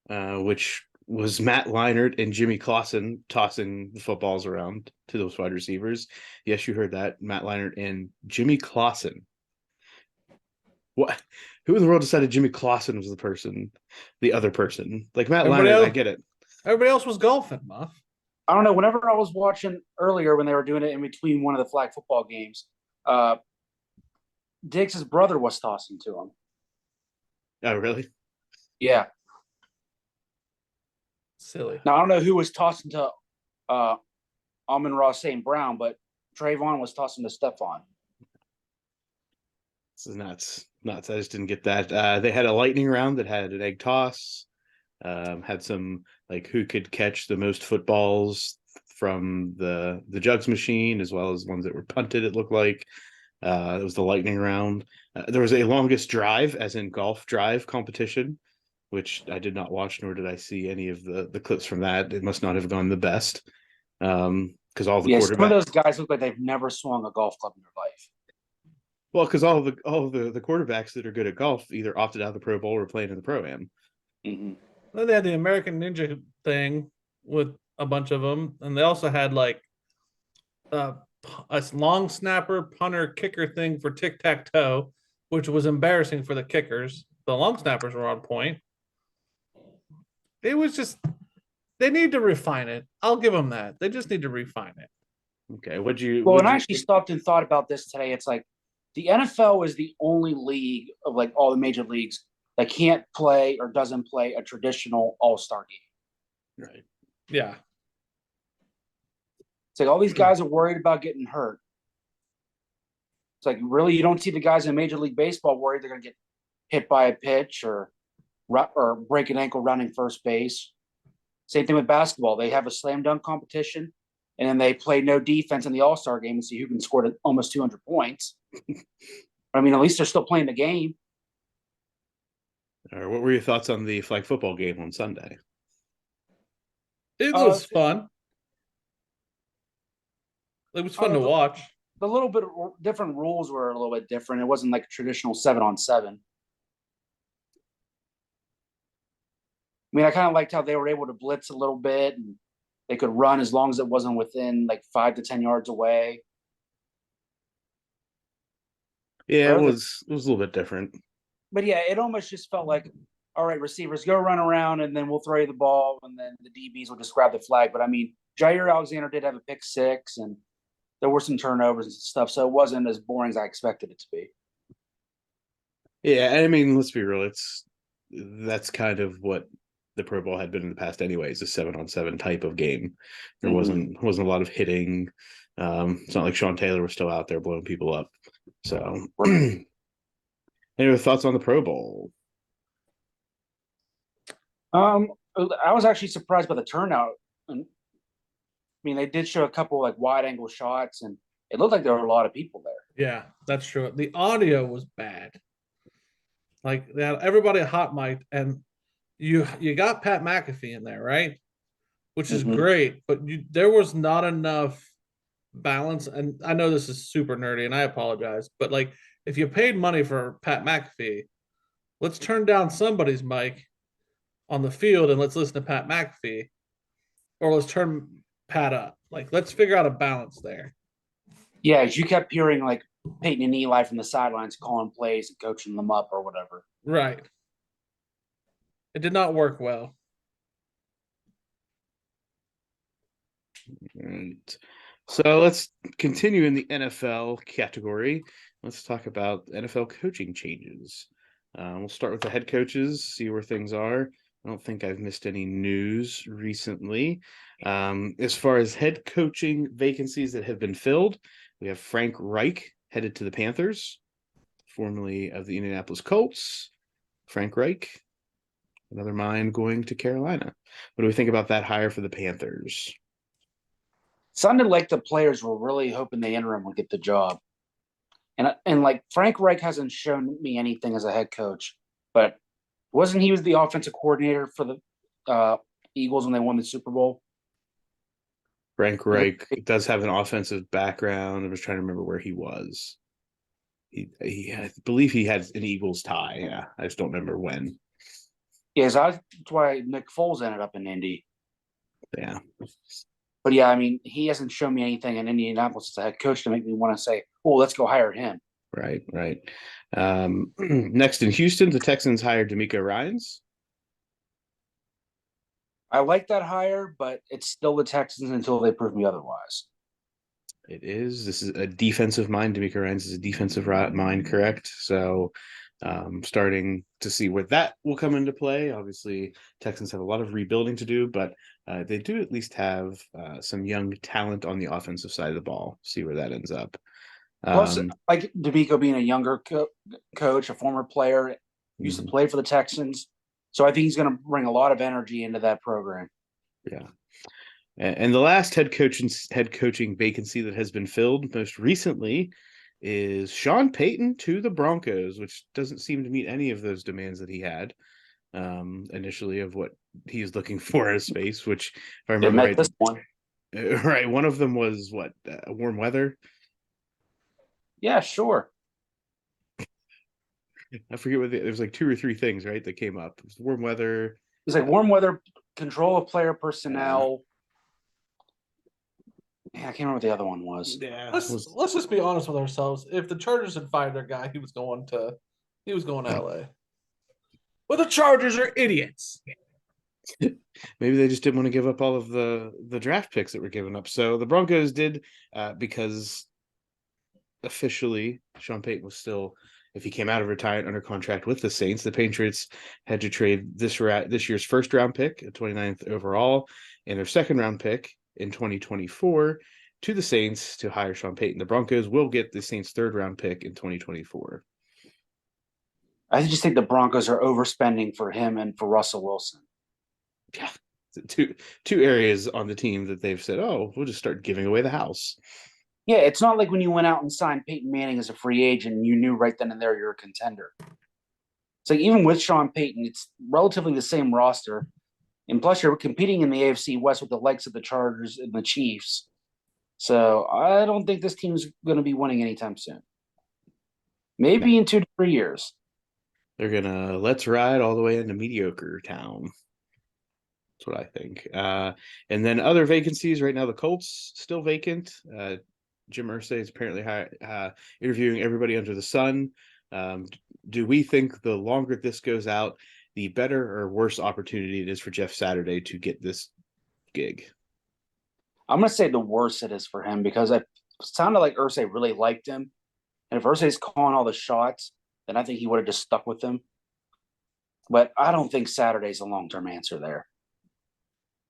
[SPEAKER 1] which was Matt Leinart and Jimmy Clausen tossing the footballs around to those wide receivers. Yes, you heard that. Matt Leinart and Jimmy Clausen. What? Who in the world decided Jimmy Clausen was the other person? Like Matt Leinart, I get it.
[SPEAKER 2] Everybody else was golfing, Muff.
[SPEAKER 3] I don't know. Whenever I was watching earlier when they were doing it in between one of the flag football games, Diggs' brother was tossing to him.
[SPEAKER 1] Oh, really?
[SPEAKER 3] Yeah.
[SPEAKER 2] Silly.
[SPEAKER 3] Now, I don't know who was tossing to Amon-Ra St. Brown, but Trayvon was tossing to Stephon.
[SPEAKER 1] This is nuts. I just didn't get that. They had a lightning round that had an egg toss. Had some like who could catch the most footballs from the jugs machine, as well as ones that were punted. It looked like it was the lightning round. There was a longest drive, as in golf drive competition, which I did not watch, nor did I see any of the clips from that. It must not have gone the best, because all the
[SPEAKER 3] Yeah, some of
[SPEAKER 1] quarterbacks.
[SPEAKER 3] those guys look like they've never swung a golf club in their life.
[SPEAKER 1] Well, because all the quarterbacks that are good at golf either opted out of the Pro Bowl or playing in the Pro Am.
[SPEAKER 3] Mm-hmm.
[SPEAKER 2] Then they had the American Ninja thing with a bunch of them, and they also had like a long snapper, punter, kicker thing for tic tac toe, which was embarrassing for the kickers. The long snappers were on point. It was just they need to refine it. I'll give them that. They just need to refine it.
[SPEAKER 1] Okay, what'd you?
[SPEAKER 3] Well,
[SPEAKER 1] what'd
[SPEAKER 3] and I
[SPEAKER 1] you-
[SPEAKER 3] actually stopped and thought about this today. It's like the NFL is the only league of like all the major leagues that can't play or doesn't play a traditional all-star game.
[SPEAKER 1] Right.
[SPEAKER 2] Yeah.
[SPEAKER 3] It's like all these guys are worried about getting hurt. It's like, really, you don't see the guys in Major League Baseball worried they're going to get hit by a pitch or break an ankle running first base. Same thing with basketball. They have a slam dunk competition, and then they play no defense in the All-Star game and see who can score almost 200 points. I mean, at least they're still playing the game.
[SPEAKER 1] Or what were your thoughts on the flag football game on Sunday?
[SPEAKER 2] It was fun. It was fun to watch.
[SPEAKER 3] The little bit of different rules were a little bit different. It wasn't like a traditional 7-on-7. I mean, I kind of liked how they were able to blitz a little bit, and they could run as long as it wasn't within like 5 to 10 yards away.
[SPEAKER 1] Yeah, it was a little bit different.
[SPEAKER 3] But yeah, it almost just felt like, all right, receivers, go run around, and then we'll throw you the ball, and then the DBs will just grab the flag. But I mean, Jair Alexander did have a pick six, and there were some turnovers and stuff, so it wasn't as boring as I expected it to be.
[SPEAKER 1] Yeah, I mean, let's be real. That's kind of what the Pro Bowl had been in the past, anyways. A 7-on-7 type of game. There wasn't a lot of hitting. It's not like Sean Taylor was still out there blowing people up. So, any other thoughts on the Pro Bowl?
[SPEAKER 3] I was actually surprised by the turnout. And I mean, they did show a couple like wide angle shots, and it looked like there were a lot of people there.
[SPEAKER 2] Yeah, that's true. The audio was bad. Like they had everybody hot mic'd, and you got Pat McAfee in there, right? Which is great, but there was not enough balance. And I know this is super nerdy, and I apologize, but like if you paid money for Pat McAfee, let's turn down somebody's mic on the field and let's listen to Pat McAfee, or let's turn Pat up. Like, let's figure out a balance there.
[SPEAKER 3] Yeah, as you kept hearing like Peyton and Eli from the sidelines calling plays and coaching them up or whatever.
[SPEAKER 2] Right. It did not work well.
[SPEAKER 1] Right. So let's continue in the NFL category. Let's talk about NFL coaching changes. We'll start with the head coaches, see where things are. I don't think I've missed any news recently. As far as head coaching vacancies that have been filled, we have Frank Reich headed to the Panthers, formerly of the Indianapolis Colts. Frank Reich, another mind, going to Carolina. What do we think about that hire for the Panthers?
[SPEAKER 3] Sounded like the players were really hoping the interim would get the job. And like Frank Reich hasn't shown me anything as a head coach, but wasn't he was the offensive coordinator for the Eagles when they won the Super Bowl?
[SPEAKER 1] Frank Reich does have an offensive background. I was trying to remember where he was. I believe he had an Eagles tie. Yeah, I just don't remember when.
[SPEAKER 3] Yeah, that's why Nick Foles ended up in Indy.
[SPEAKER 1] Yeah.
[SPEAKER 3] But yeah, I mean, he hasn't shown me anything in Indianapolis as a head coach to make me want to say, "Oh, let's go hire him."
[SPEAKER 1] Right. Next in Houston, the Texans hired D'Amico Ryans.
[SPEAKER 3] I like that hire, but it's still the Texans until they prove me otherwise.
[SPEAKER 1] It is. This is a defensive mind. D'Amico Ryans is a defensive mind, correct? So starting to see where that will come into play. Obviously, Texans have a lot of rebuilding to do, but they do at least have some young talent on the offensive side of the ball. See where that ends up.
[SPEAKER 3] Plus, like D'Amico being a younger coach, a former player, used to play for the Texans. So I think he's going to bring a lot of energy into that program.
[SPEAKER 1] Yeah. And the last head coaching vacancy that has been filled most recently is Sean Payton to the Broncos, which doesn't seem to meet any of those demands that he had initially of what he's looking for in space, which if I remember right,
[SPEAKER 3] this one.
[SPEAKER 1] Right, one of them was what, warm weather?
[SPEAKER 3] Yeah, sure.
[SPEAKER 1] I forget what there was like 2 or 3 things, right, that came up. It was warm weather.
[SPEAKER 3] It's like warm weather, control of player personnel. Yeah, I can't remember what the other one was.
[SPEAKER 1] Yeah.
[SPEAKER 2] Let's just be honest with ourselves. If the Chargers had fired their guy, he was going to LA. But the Chargers are idiots.
[SPEAKER 1] Maybe they just didn't want to give up all of the draft picks that were given up. So the Broncos did, because officially Sean Payton was still, if he came out of retirement, under contract with the Saints, the Patriots had to trade this year's first round pick, 29th overall, and their second round pick in 2024 to the Saints to hire Sean Payton. The Broncos will get the Saints' third round pick in 2024.
[SPEAKER 3] I just think the Broncos are overspending for him and for Russell Wilson.
[SPEAKER 1] Yeah, two areas on the team that they've said, oh, we'll just start giving away the house.
[SPEAKER 3] Yeah, it's not like when you went out and signed Peyton Manning as a free agent and you knew right then and there you're a contender. It's like even with Sean Payton, it's relatively the same roster. And plus you're competing in the AFC West with the likes of the Chargers and the Chiefs. So I don't think this team's going to be winning anytime soon. Maybe in 2 to 3 years.
[SPEAKER 1] They're going to let's ride all the way into mediocre town. That's what I think. And then other vacancies right now, the Colts still vacant. Jim Irsay is apparently interviewing everybody under the sun. Do we think the longer this goes out, the better or worse opportunity it is for Jeff Saturday to get this gig?
[SPEAKER 3] I'm going to say the worse it is for him because it sounded like Irsay really liked him. And if Irsay's calling all the shots, then I think he would have just stuck with him. But I don't think Saturday's a long-term answer there.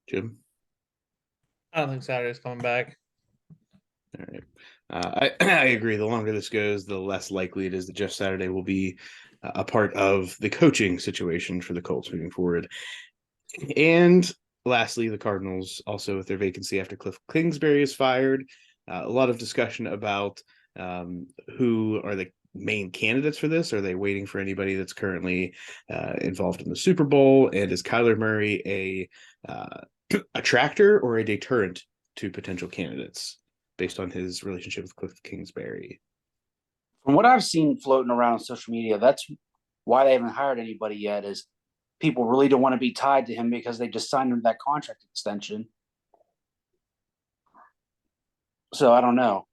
[SPEAKER 1] Jim?
[SPEAKER 2] I don't think Saturday's coming back.
[SPEAKER 1] All right. I agree. The longer this goes, the less likely it is that Jeff Saturday will be a part of the coaching situation for the Colts moving forward. And lastly, the Cardinals also with their vacancy after Cliff Kingsbury is fired. A lot of discussion about who are the main candidates for this. Are they waiting for anybody that's currently involved in the Super Bowl? And is Kyler Murray a attractor or a deterrent to potential candidates based on his relationship with Cliff Kingsbury?
[SPEAKER 3] From what I've seen floating around on social media, that's why they haven't hired anybody yet, is people really don't want to be tied to him because they just signed him that contract extension. So I don't know.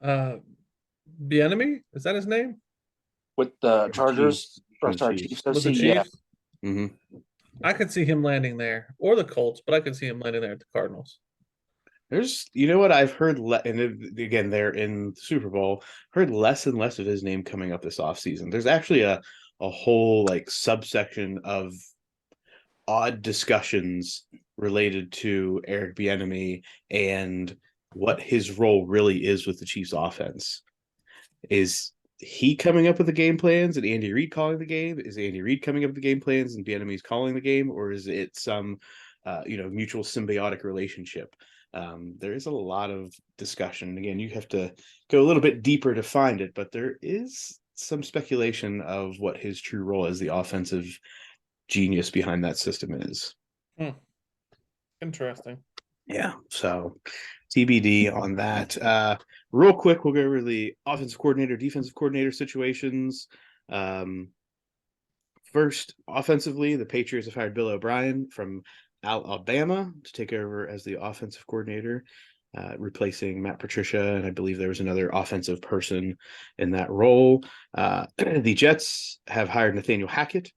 [SPEAKER 2] Bieniemy? Is that his name?
[SPEAKER 3] With the Chargers,
[SPEAKER 1] Chiefs.
[SPEAKER 3] Chiefs.
[SPEAKER 2] With the
[SPEAKER 3] Yeah.
[SPEAKER 2] Chiefs?
[SPEAKER 1] Mm-hmm.
[SPEAKER 2] I could see him landing there, or the Colts, but I could see him landing there at the Cardinals.
[SPEAKER 1] There's, you know what, I've heard, and again, they're in the Super Bowl, heard less and less of his name coming up this offseason. There's actually a whole like subsection of odd discussions related to Eric Bieniemy and what his role really is with the Chiefs offense. Is he coming up with the game plans and Andy Reid calling the game? Is Andy Reid coming up with the game plans and Bieniemy's calling the game? Or is it some mutual symbiotic relationship? There is a lot of discussion. Again, you have to go a little bit deeper to find it, but there is some speculation of what his true role as the offensive genius behind that system is.
[SPEAKER 2] Interesting.
[SPEAKER 1] Yeah, so TBD on that. Real quick, we'll go over the offensive coordinator, defensive coordinator situations. First, offensively, the Patriots have hired Bill O'Brien from Alabama to take over as the offensive coordinator, replacing Matt Patricia, and I believe there was another offensive person in that role. The Jets have hired Nathaniel Hackett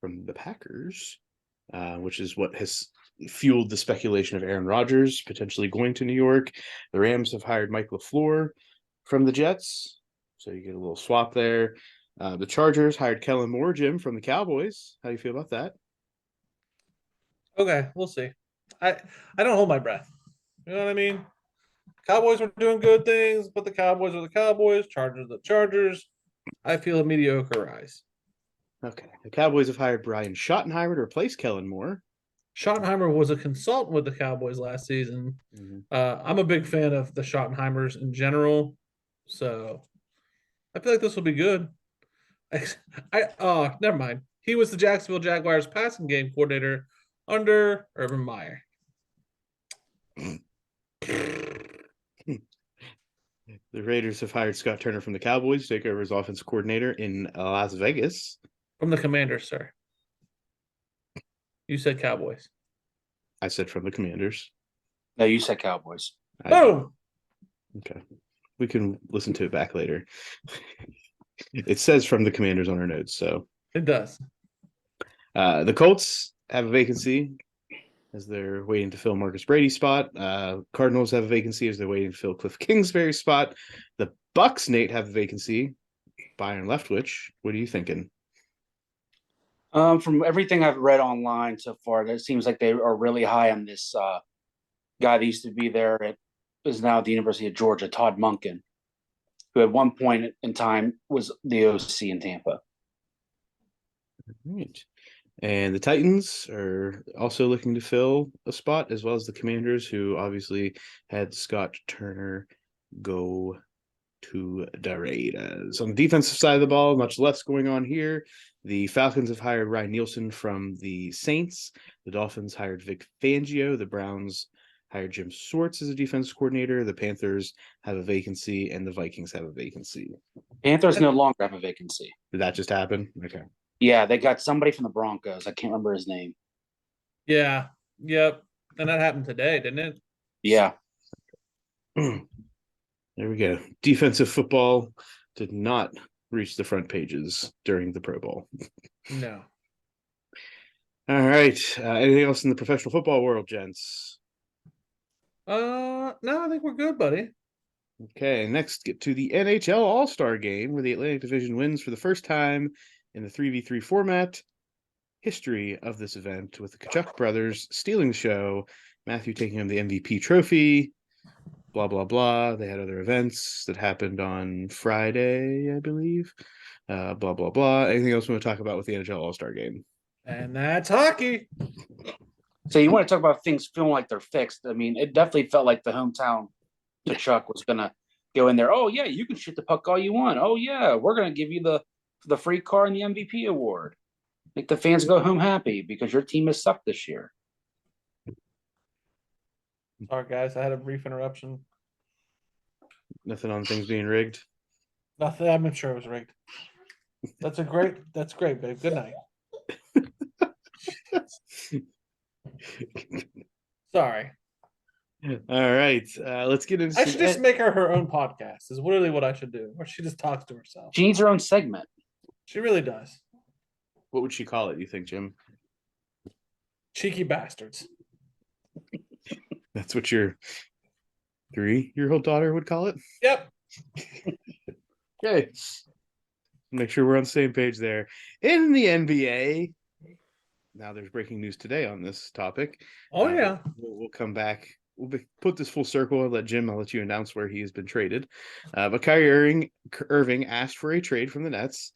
[SPEAKER 1] from the Packers, which is what has fueled the speculation of Aaron Rodgers potentially going to New York. The Rams have hired Mike LaFleur from the Jets, so you get a little swap there. The Chargers hired Kellen Moore, Jim, from the Cowboys. How do you feel about that?
[SPEAKER 2] Okay, we'll see. I don't hold my breath. You know what I mean? Cowboys were doing good things, but the Cowboys are the Cowboys. Chargers are the Chargers. I feel a mediocre rise.
[SPEAKER 1] Okay. The Cowboys have hired Brian Schottenheimer to replace Kellen Moore.
[SPEAKER 2] Schottenheimer was a consultant with the Cowboys last season. I'm a big fan of the Schottenheimers in general, so I feel like this will be good. Never mind. He was the Jacksonville Jaguars passing game coordinator under Urban Meyer.
[SPEAKER 1] The Raiders have hired Scott Turner from the Cowboys to take over as offensive coordinator in Las Vegas.
[SPEAKER 2] From the Commanders, sir. You said Cowboys.
[SPEAKER 1] I said from the Commanders.
[SPEAKER 3] No, you said Cowboys.
[SPEAKER 2] Boom!
[SPEAKER 1] Okay. We can listen to it back later. It says from the Commanders on our notes, so.
[SPEAKER 2] It does.
[SPEAKER 1] The Colts have a vacancy as they're waiting to fill Marcus Brady's spot. Cardinals have a vacancy as they're waiting to fill Cliff Kingsbury's spot. The Bucks, Nate, have a vacancy. Byron Leftwich. What are you thinking?
[SPEAKER 3] From everything I've read online so far, it seems like they are really high on this guy that used to be there is now at the University of Georgia, Todd Monken, who at one point in time was the OC in Tampa.
[SPEAKER 1] All right. And the Titans are also looking to fill a spot, as well as the Commanders, who obviously had Scott Turner go to the Raiders. On the defensive side of the ball, much less going on here. The Falcons have hired Ryan Nielsen from the Saints. The Dolphins hired Vic Fangio. The Browns hired Jim Swartz as a defensive coordinator. The Panthers have a vacancy, and the Vikings have a vacancy.
[SPEAKER 3] Panthers no longer have a vacancy.
[SPEAKER 1] Did that just happen? Okay.
[SPEAKER 3] Yeah, they got somebody from the Broncos. I can't remember his name.
[SPEAKER 2] Yeah. Yep. And that happened today, didn't it?
[SPEAKER 3] Yeah.
[SPEAKER 1] There we go. Defensive football did not reach the front pages during the Pro Bowl.
[SPEAKER 2] No.
[SPEAKER 1] All right. Anything else in the professional football world, gents?
[SPEAKER 2] No, I think we're good, buddy.
[SPEAKER 1] Okay, next get to the NHL All-Star Game, where the Atlantic Division wins for the first time in the 3v3 format. History of this event, with the Kachuk brothers stealing the show, Matthew taking home the MVP trophy, blah, blah, blah. They had other events that happened on Friday, I believe. Blah, blah, blah. Anything else we want to talk about with the NHL All-Star Game?
[SPEAKER 2] And that's hockey.
[SPEAKER 3] So you want to talk about things feeling like they're fixed. I mean, it definitely felt like the hometown Kachuk was going to go in there. Oh, yeah, you can shoot the puck all you want. Oh, yeah, we're going to give you the free car and the MVP award. Make the fans go home happy because your team has sucked this year.
[SPEAKER 2] Sorry, guys. I had a brief interruption.
[SPEAKER 1] Nothing on things being rigged?
[SPEAKER 2] Nothing. I'm sure it was rigged. That's great, babe. Good night. Sorry.
[SPEAKER 1] All right. Let's get into
[SPEAKER 2] I should just make her own podcast, is really what I should do. Or she just talks to herself.
[SPEAKER 3] She needs her own segment.
[SPEAKER 2] She really does.
[SPEAKER 1] What would she call it, you think, Jim?
[SPEAKER 2] Cheeky bastards.
[SPEAKER 1] That's what your 3-year-old daughter would call it?
[SPEAKER 2] Yep.
[SPEAKER 1] Okay. Make sure we're on the same page there. In the NBA, now there's breaking news today on this topic.
[SPEAKER 2] Oh, yeah.
[SPEAKER 1] We'll come back. Put this full circle and let Jim, I'll let you announce where he has been traded. But Kyrie Irving asked for a trade from the Nets,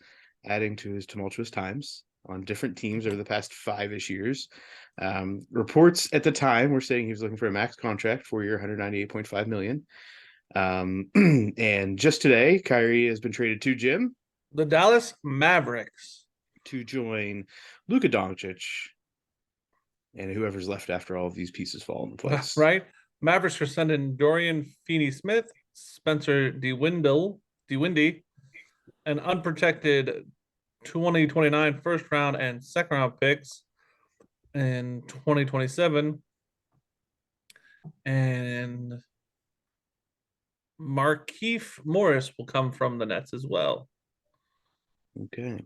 [SPEAKER 1] adding to his tumultuous times on different teams over the past 5-ish years. Reports at the time were saying he was looking for a max contract, 4-year, $198.5 million. And just today, Kyrie has been traded to Jim.
[SPEAKER 2] The Dallas Mavericks.
[SPEAKER 1] To join Luka Doncic and whoever's left after all of these pieces fall into place.
[SPEAKER 2] Right? Mavericks are sending Dorian Finney-Smith, Spencer DeWindy, and unprotected 2029 first round and second round picks in 2027. And Markieff Morris will come from the Nets as well.
[SPEAKER 1] Okay.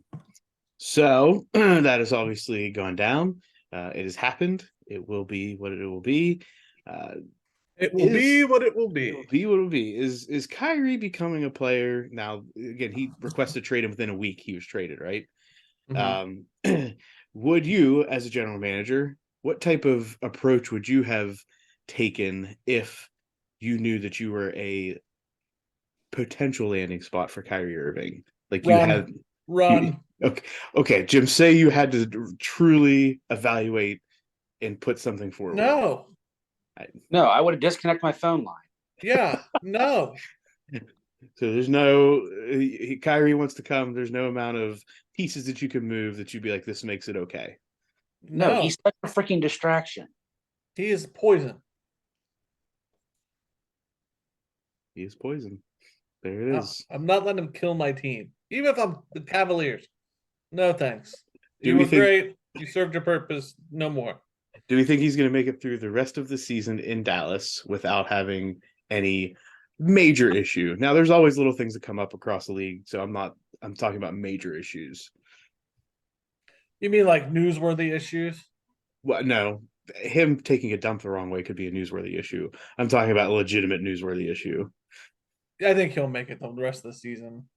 [SPEAKER 1] So that has obviously gone down. It has happened. It will be what it will be.
[SPEAKER 2] It will be what it will be.
[SPEAKER 1] It will be what it will be. Is Kyrie becoming a player now? Again, he requested trade him within a week. He was traded, right?
[SPEAKER 2] Mm-hmm.
[SPEAKER 1] Would you, as a general manager, what type of approach would you have taken if you knew that you were a potential landing spot for Kyrie Irving? Like you had.
[SPEAKER 2] Run.
[SPEAKER 1] Okay, Jim, say you had to truly evaluate and put something forward.
[SPEAKER 2] No.
[SPEAKER 3] No, I would have disconnected my phone line.
[SPEAKER 2] Yeah. No.
[SPEAKER 1] So there's no Kyrie wants to come. There's no amount of pieces that you can move that you'd be like, this makes it okay.
[SPEAKER 3] No,
[SPEAKER 2] No.
[SPEAKER 3] he's such a freaking distraction.
[SPEAKER 2] He is poison.
[SPEAKER 1] He is poison. There it is.
[SPEAKER 2] I'm not letting him kill my team, even if I'm the Cavaliers. No thanks.
[SPEAKER 1] Do
[SPEAKER 2] You
[SPEAKER 1] we
[SPEAKER 2] were
[SPEAKER 1] think-
[SPEAKER 2] great. You served your purpose. No more.
[SPEAKER 1] Do we think he's going to make it through the rest of the season in Dallas without having any major issue? Now, there's always little things that come up across the league, so I'm talking about major issues.
[SPEAKER 2] You mean like newsworthy issues?
[SPEAKER 1] Well, no, him taking a dump the wrong way could be a newsworthy issue. I'm talking about a legitimate newsworthy issue.
[SPEAKER 2] I think he'll make it the rest of the season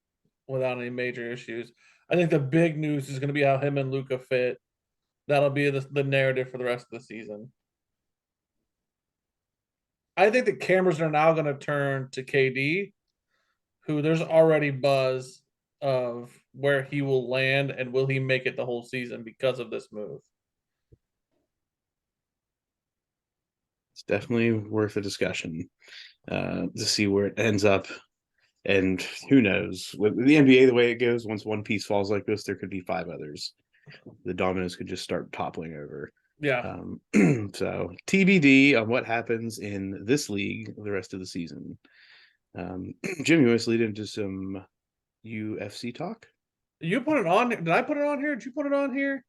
[SPEAKER 2] without any major issues. I think the big news is going to be how him and Luca fit. That'll be the narrative for the rest of the season. I think the cameras are now going to turn to KD, who there's already buzz of where he will land and will he make it the whole season because of this move.
[SPEAKER 1] It's definitely worth a discussion to see where it ends up. And who knows? With the NBA, the way it goes, once one piece falls like this, there could be 5 others. The dominoes could just start toppling over.
[SPEAKER 2] Yeah.
[SPEAKER 1] So TBD on what happens in this league the rest of the season. Jim, you want to lead into some UFC talk?
[SPEAKER 2] You put it on. Did I put it on here? Did you put it on here?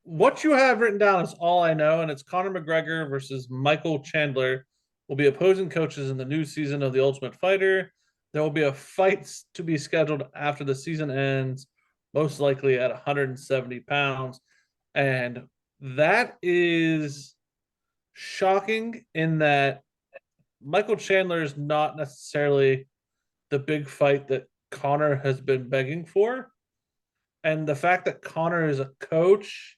[SPEAKER 2] What you have written down is all I know, and it's Conor McGregor versus Michael Chandler will be opposing coaches in the new season of The Ultimate Fighter. There will be a fight to be scheduled after the season ends, most likely at 170 pounds. And that is shocking in that Michael Chandler is not necessarily the big fight that Conor has been begging for. And the fact that Conor is a coach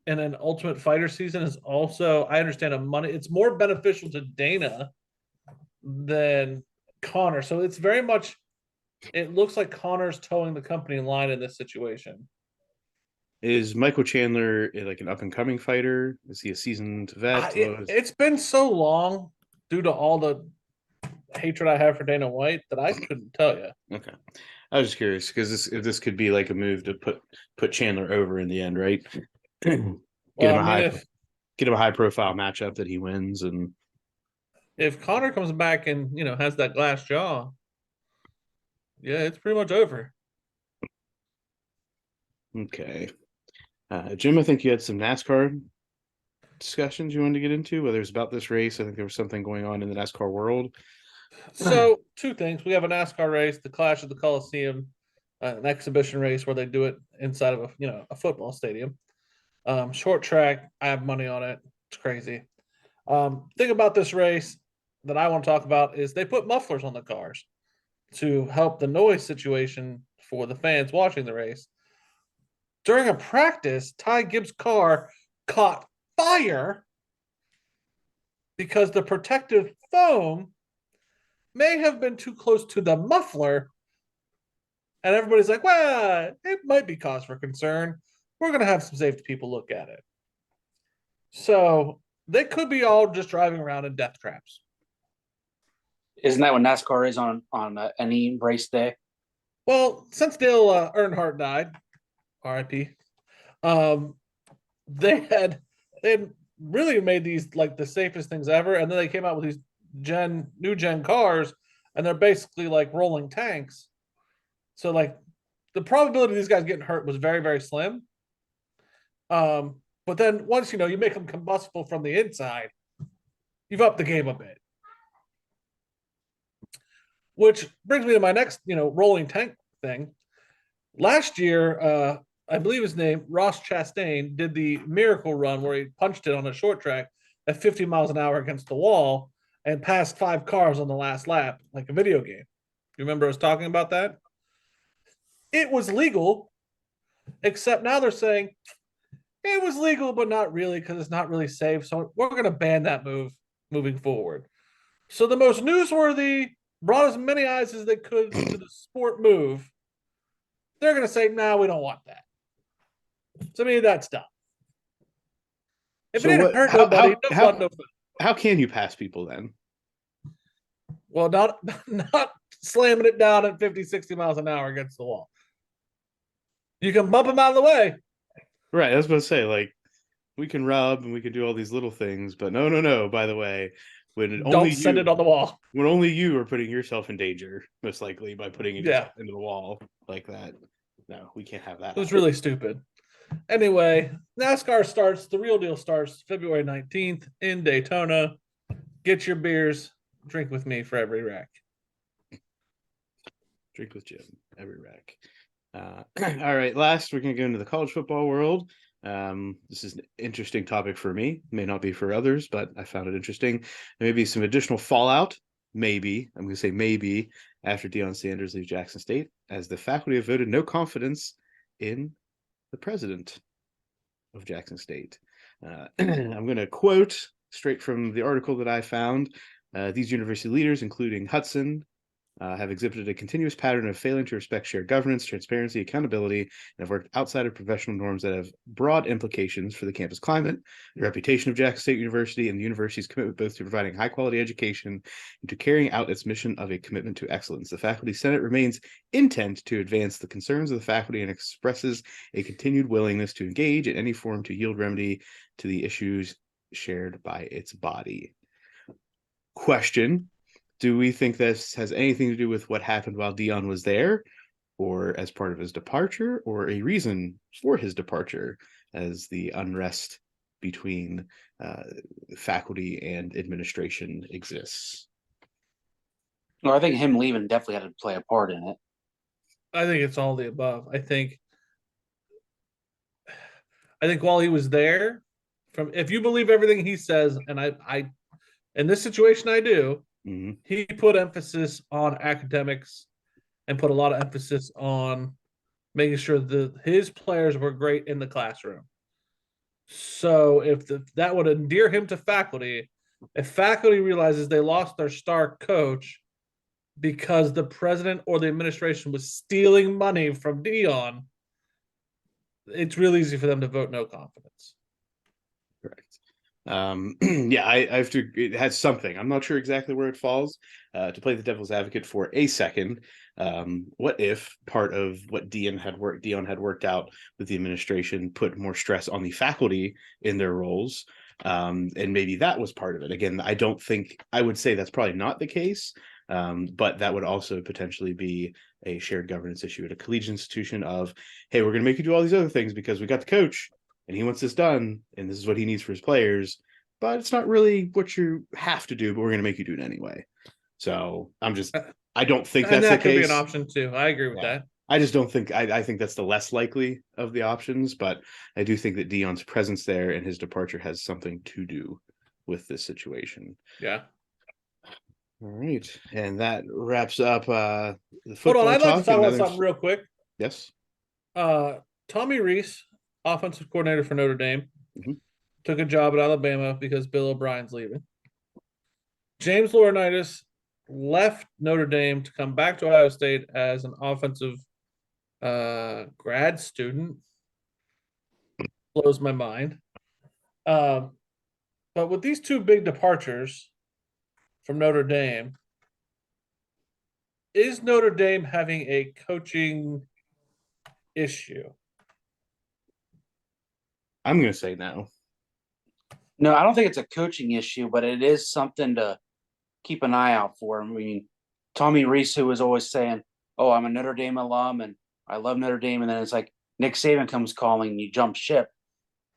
[SPEAKER 2] in an Ultimate Fighter season is also, I understand, it's more beneficial to Dana than Conor. So it's very much, it looks like Conor's towing the company line in this situation.
[SPEAKER 1] Is Michael Chandler like an up and coming fighter? Is he a seasoned vet?
[SPEAKER 2] It's been so long due to all the hatred I have for Dana White that I couldn't tell you.
[SPEAKER 1] Okay, I was just curious because this could be like a move to put Chandler over in the end, right? Get him a high profile matchup that he wins, and
[SPEAKER 2] if Conor comes back and has that glass jaw, yeah, it's pretty much over.
[SPEAKER 1] Okay. Jim, I think you had some NASCAR discussions you wanted to get into, whether it's about this race. I think there was something going on in the NASCAR world.
[SPEAKER 2] So 2 things. We have a NASCAR race, the Clash of the Coliseum, an exhibition race where they do it inside of a football stadium. Short track, I have money on it. It's crazy. Thing about this race that I want to talk about is they put mufflers on the cars to help the noise situation for the fans watching the race. During a practice, Ty Gibbs' car caught fire because the protective foam may have been too close to the muffler. And everybody's like, well, it might be cause for concern. We're going to have some safety people look at it. So they could be all just driving around in death traps.
[SPEAKER 3] Isn't that what NASCAR is on any race day?
[SPEAKER 2] Well, since Dale Earnhardt died, R.I.P., they had really made these like the safest things ever, and then they came out with these new gen cars, and they're basically like rolling tanks. So like the probability of these guys getting hurt was very, very slim. But then once you make them combustible from the inside, you've upped the game a bit. Which brings me to my next, rolling tank thing. Last year, I believe his name, Ross Chastain, did the miracle run where he punched it on a short track at 50 miles an hour against the wall and passed 5 cars on the last lap, like a video game. You remember us talking about that? It was legal, except now they're saying it was legal, but not really because it's not really safe. So we're going to ban that move moving forward. So the most newsworthy, brought as many eyes as they could to the sport move they're going to say, "No, we don't want that." To me, that's dumb. If
[SPEAKER 1] So
[SPEAKER 2] it didn't
[SPEAKER 1] what?
[SPEAKER 2] hurt nobody, no
[SPEAKER 1] How
[SPEAKER 2] blood, no food.
[SPEAKER 1] how can you pass people then?
[SPEAKER 2] Well, not slamming it down at 50, 60 miles an hour against the wall. You can bump them out of the way.
[SPEAKER 1] Right, I was about to say, like, we can rub and we can do all these little things, but no. By the way,
[SPEAKER 2] Don't send it on the wall.
[SPEAKER 1] when only you are putting yourself in danger, most likely by putting
[SPEAKER 2] Yeah.
[SPEAKER 1] yourself into the wall like that. No, we can't have that.
[SPEAKER 2] It was really stupid. Anyway, NASCAR starts, the real deal starts February 19th in Daytona. Get your beers, drink with me for every rack.
[SPEAKER 1] Drink with Jim, every rack. All right, last we're going to go into the college football world. This is an interesting topic for me. May not be for others, but I found it interesting. There may be some additional fallout. Maybe, I'm going to say maybe, after Deion Sanders leaves Jackson State, as the faculty have voted no confidence in the president of Jackson State. I'm going to quote straight from the article that I found. These university leaders, including Hudson, have exhibited a continuous pattern of failing to respect shared governance, transparency, accountability, and have worked outside of professional norms that have broad implications for the campus climate, the reputation of Jackson State University, and the university's commitment both to providing high-quality education and to carrying out its mission of a commitment to excellence. The Faculty Senate remains intent to advance the concerns of the faculty and expresses a continued willingness to engage in any form to yield remedy to the issues shared by its body. Question: do we think this has anything to do with what happened while Deion was there, or as part of his departure, or a reason for his departure, as the unrest between faculty and administration exists?
[SPEAKER 3] No, I think him leaving definitely had to play a part in it.
[SPEAKER 2] I think it's all the above. I think while he was there, if you believe everything he says, and I in this situation I do, he put emphasis on academics and put a lot of emphasis on making sure that his players were great in the classroom. So if that would endear him to faculty, if faculty realizes they lost their star coach because the president or the administration was stealing money from Deion, it's real easy for them to vote no confidence.
[SPEAKER 1] Correct. Yeah, I have to. It has something. I'm not sure exactly where it falls. To play the devil's advocate for a second, what if part of what Deion had worked out with the administration put more stress on the faculty in their roles, and maybe that was part of it. Again, I don't think I would say that's probably not the case, but that would also potentially be a shared governance issue at a collegiate institution of, hey, we're going to make you do all these other things because we got the coach and he wants this done, and this is what he needs for his players, but it's not really what you have to do, but we're going to make you do it anyway. So I don't think that's the case. And that could be
[SPEAKER 2] an option too. I agree with that.
[SPEAKER 1] I just don't think, I think that's the less likely of the options, but I do think that Deion's presence there and his departure has something to do with this situation.
[SPEAKER 2] Yeah.
[SPEAKER 1] All right. And that wraps up the
[SPEAKER 2] football. Hold on, I'd like to talk about something real quick.
[SPEAKER 1] Yes.
[SPEAKER 2] Tommy Rees, offensive coordinator for Notre Dame, took a job at Alabama because Bill O'Brien's leaving. James Laurinaitis left Notre Dame to come back to Ohio State as an offensive grad student. Blows my mind. But with these two big departures from Notre Dame, is Notre Dame having a coaching issue?
[SPEAKER 1] I'm going to say no.
[SPEAKER 3] No, I don't think it's a coaching issue, but it is something to keep an eye out for. I mean, Tommy Rees, who was always saying, oh, I'm a Notre Dame alum and I love Notre Dame. And then it's like Nick Saban comes calling and you jump ship.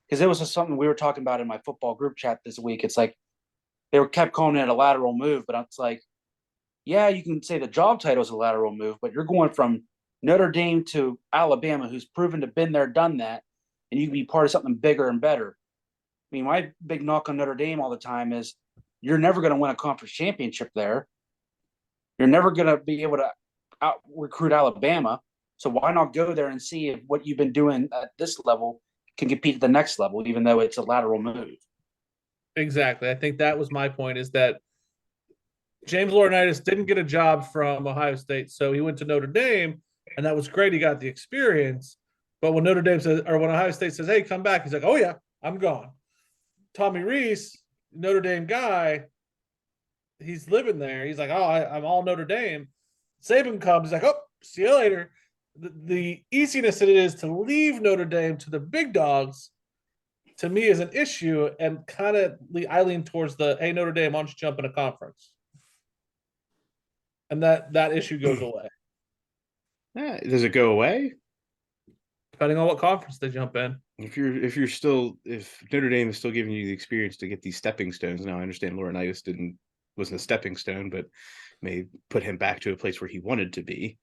[SPEAKER 3] Because it was just something we were talking about in my football group chat this week. It's like they kept calling it a lateral move, but it's like, yeah, you can say the job title is a lateral move, but you're going from Notre Dame to Alabama, who's proven to been there, done that, and you can be part of something bigger and better. I mean, my big knock on Notre Dame all the time is you're never going to win a conference championship there. You're never going to be able to out recruit Alabama. So why not go there and see if what you've been doing at this level can compete at the next level, even though it's a lateral move?
[SPEAKER 2] Exactly. I think that was my point, is that James Laurinaitis didn't get a job from Ohio State, so he went to Notre Dame and that was great. He got the experience. But when Notre Dame says, or when Ohio State says, "Hey, come back," he's like, "Oh yeah, I'm gone." Tommy Rees, Notre Dame guy, he's living there. He's like, "Oh, I'm all Notre Dame." Saban comes, he's like, "Oh, see you later." The easiness it is to leave Notre Dame to the big dogs, to me, is an issue, and kind of I lean towards the, "Hey, Notre Dame, why don't you jump in a conference?" And that issue goes away
[SPEAKER 1] Does it go away?
[SPEAKER 2] depending on what conference they jump in.
[SPEAKER 1] If Notre Dame is still giving you the experience to get these stepping stones, now I understand Laurinaitis wasn't a stepping stone, but may put him back to a place where he wanted to be.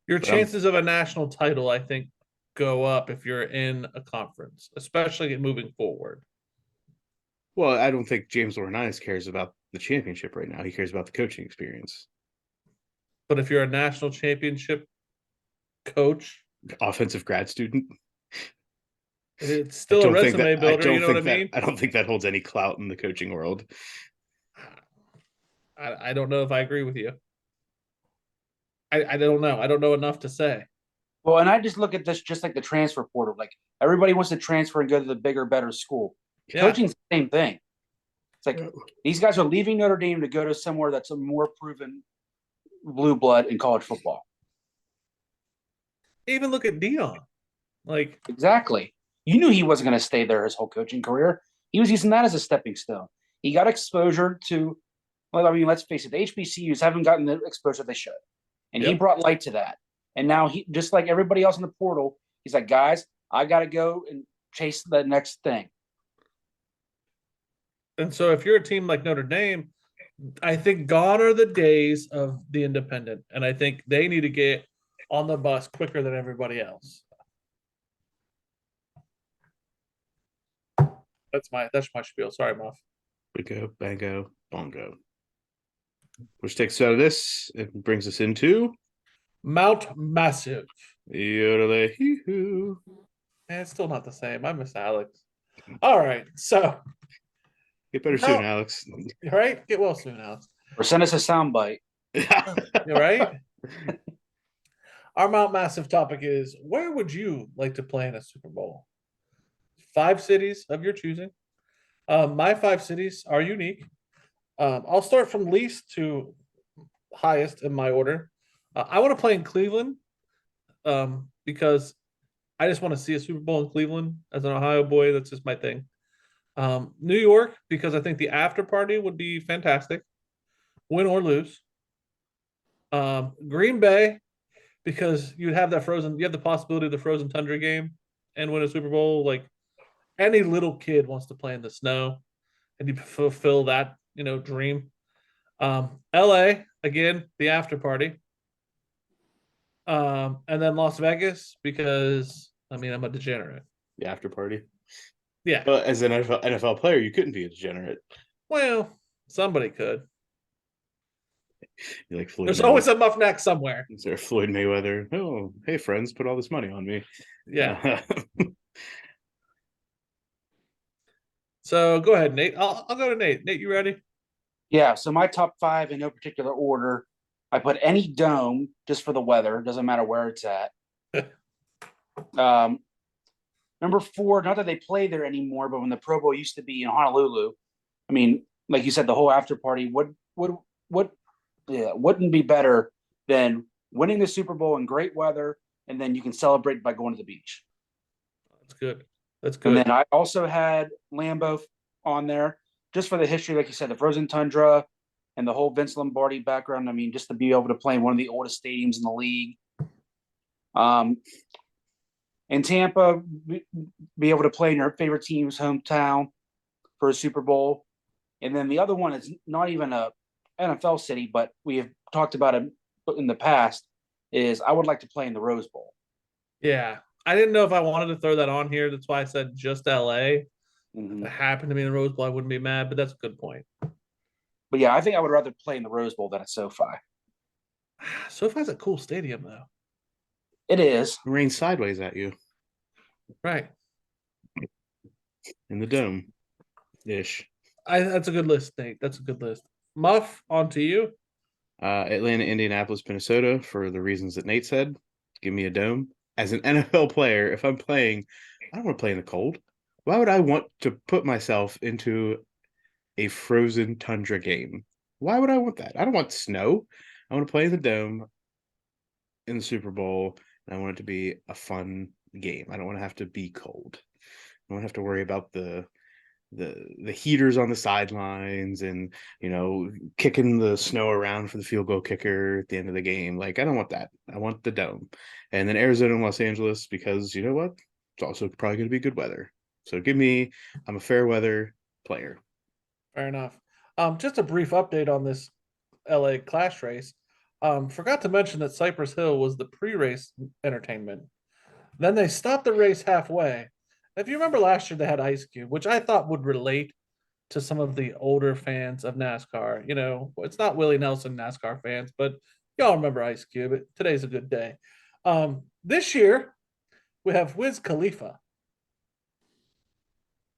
[SPEAKER 2] Your
[SPEAKER 1] But
[SPEAKER 2] chances of a national title, I think, go up if you're in a conference, especially moving forward.
[SPEAKER 1] Well, I don't think James Laurinaitis cares about the championship right now. He cares about the coaching experience.
[SPEAKER 2] But if you're a national championship coach,
[SPEAKER 1] Offensive grad student.
[SPEAKER 2] it's still a resume builder. You know what I mean?
[SPEAKER 1] I don't think that holds any clout in the coaching world.
[SPEAKER 2] I don't know if I agree with you. I don't know. I don't know enough to say.
[SPEAKER 3] Well, and I just look at this just like the transfer portal. Like everybody wants to transfer and go to the bigger, better school.
[SPEAKER 2] Yeah.
[SPEAKER 3] Coaching's the same thing. It's like these guys are leaving Notre Dame to go to somewhere that's a more proven blue blood in college football.
[SPEAKER 2] Even look at Dion. Like,
[SPEAKER 3] Exactly. You knew he wasn't going to stay there his whole coaching career. He was using that as a stepping stone. He got exposure to, well, I mean, let's face it, the HBCUs haven't gotten the exposure they should. And he
[SPEAKER 2] Yep.
[SPEAKER 3] brought light to that. And now he, just like everybody else in the portal, he's like, guys, I got to go and chase the next thing.
[SPEAKER 2] and so if you're a team like Notre Dame, I think gone are the days of the independent, and I think they need to get on the bus quicker than everybody else. That's my spiel. Sorry, Muff.
[SPEAKER 1] Bingo, bango, bongo. Which takes us out of this. It brings us into
[SPEAKER 2] Mount Massive.
[SPEAKER 1] yodelay-hee-hoo.
[SPEAKER 2] It's still not the same. I miss Alex. All right, so
[SPEAKER 1] Get better soon, Alex.
[SPEAKER 2] you right. Get well soon, Alex.
[SPEAKER 3] Or send us a soundbite.
[SPEAKER 2] You right. Our Mount Massive topic is: where would you like to play in a Super Bowl? 5 cities of your choosing. My 5 cities are unique. I'll start from least to highest in my order. I want to play in Cleveland because I just want to see a Super Bowl in Cleveland as an Ohio boy. That's just my thing. New York, because I think the after party would be fantastic, win or lose. Green Bay, because you have the possibility of the frozen tundra game and win a Super Bowl. Like any little kid wants to play in the snow, and you fulfill that dream. LA, again, the after party. And then Las Vegas, because I'm a degenerate.
[SPEAKER 1] The after party.
[SPEAKER 2] Yeah.
[SPEAKER 1] Well, as an NFL player, you couldn't be a degenerate.
[SPEAKER 2] Well, somebody could.
[SPEAKER 1] You're like Floyd.
[SPEAKER 2] There's always a muff neck somewhere.
[SPEAKER 1] Is there Floyd Mayweather? Oh, hey friends, put all this money on me.
[SPEAKER 2] Yeah. So go ahead, Nate. I'll go to Nate. Nate, you ready?
[SPEAKER 3] Yeah, so my top 5 in no particular order. I put any dome just for the weather. Doesn't matter where it's at. Number 4, not that they play there anymore, but when the Pro Bowl used to be in Honolulu, I mean, like you said, the whole after party wouldn't be better than winning the Super Bowl in great weather, and then you can celebrate by going to the beach.
[SPEAKER 2] That's good. That's good.
[SPEAKER 3] And then I also had Lambeau on there just for the history, like you said, the frozen tundra and the whole Vince Lombardi background. I mean, just to be able to play in one of the oldest stadiums in the league. In Tampa, be able to play in your favorite team's hometown for a Super Bowl. And then the other one is not even a NFL city, but we have talked about it in the past, is I would like to play in the Rose Bowl.
[SPEAKER 2] Yeah. I didn't know if I wanted to throw that on here. That's why I said just LA.
[SPEAKER 3] Mm-hmm.
[SPEAKER 2] If it happened to be in the Rose Bowl, I wouldn't be mad, but that's a good point.
[SPEAKER 3] But yeah, I think I would rather play in the Rose Bowl than at SoFi.
[SPEAKER 2] SoFi's a cool stadium, though.
[SPEAKER 3] It is.
[SPEAKER 1] It rains sideways at you
[SPEAKER 2] Right.
[SPEAKER 1] in the dome. Ish.
[SPEAKER 2] That's a good list, Nate. That's a good list. Muff, on to you.
[SPEAKER 1] Atlanta, Indianapolis, Minnesota, for the reasons that Nate said. Give me a dome. As an NFL player, if I'm playing, I don't want to play in the cold. Why would I want to put myself into a frozen tundra game? Why would I want that? I don't want snow. I want to play in the dome in the Super Bowl, and I want it to be a fun game. I don't want to have to be cold. I don't have to worry about the heaters on the sidelines and kicking the snow around for the field goal kicker at the end of the game. Like, I don't want that. I want the dome. And then Arizona and Los Angeles, because you know what? It's also probably going to be good weather. So I'm a fair weather player.
[SPEAKER 2] Fair enough. Just a brief update on this LA Clash race. Forgot to mention that Cypress Hill was the pre-race entertainment. Then they stopped the race halfway. If you remember last year, they had Ice Cube, which I thought would relate to some of the older fans of NASCAR. It's not Willie Nelson NASCAR fans, but y'all remember Ice Cube. Today's a good day. This year, we have Wiz Khalifa.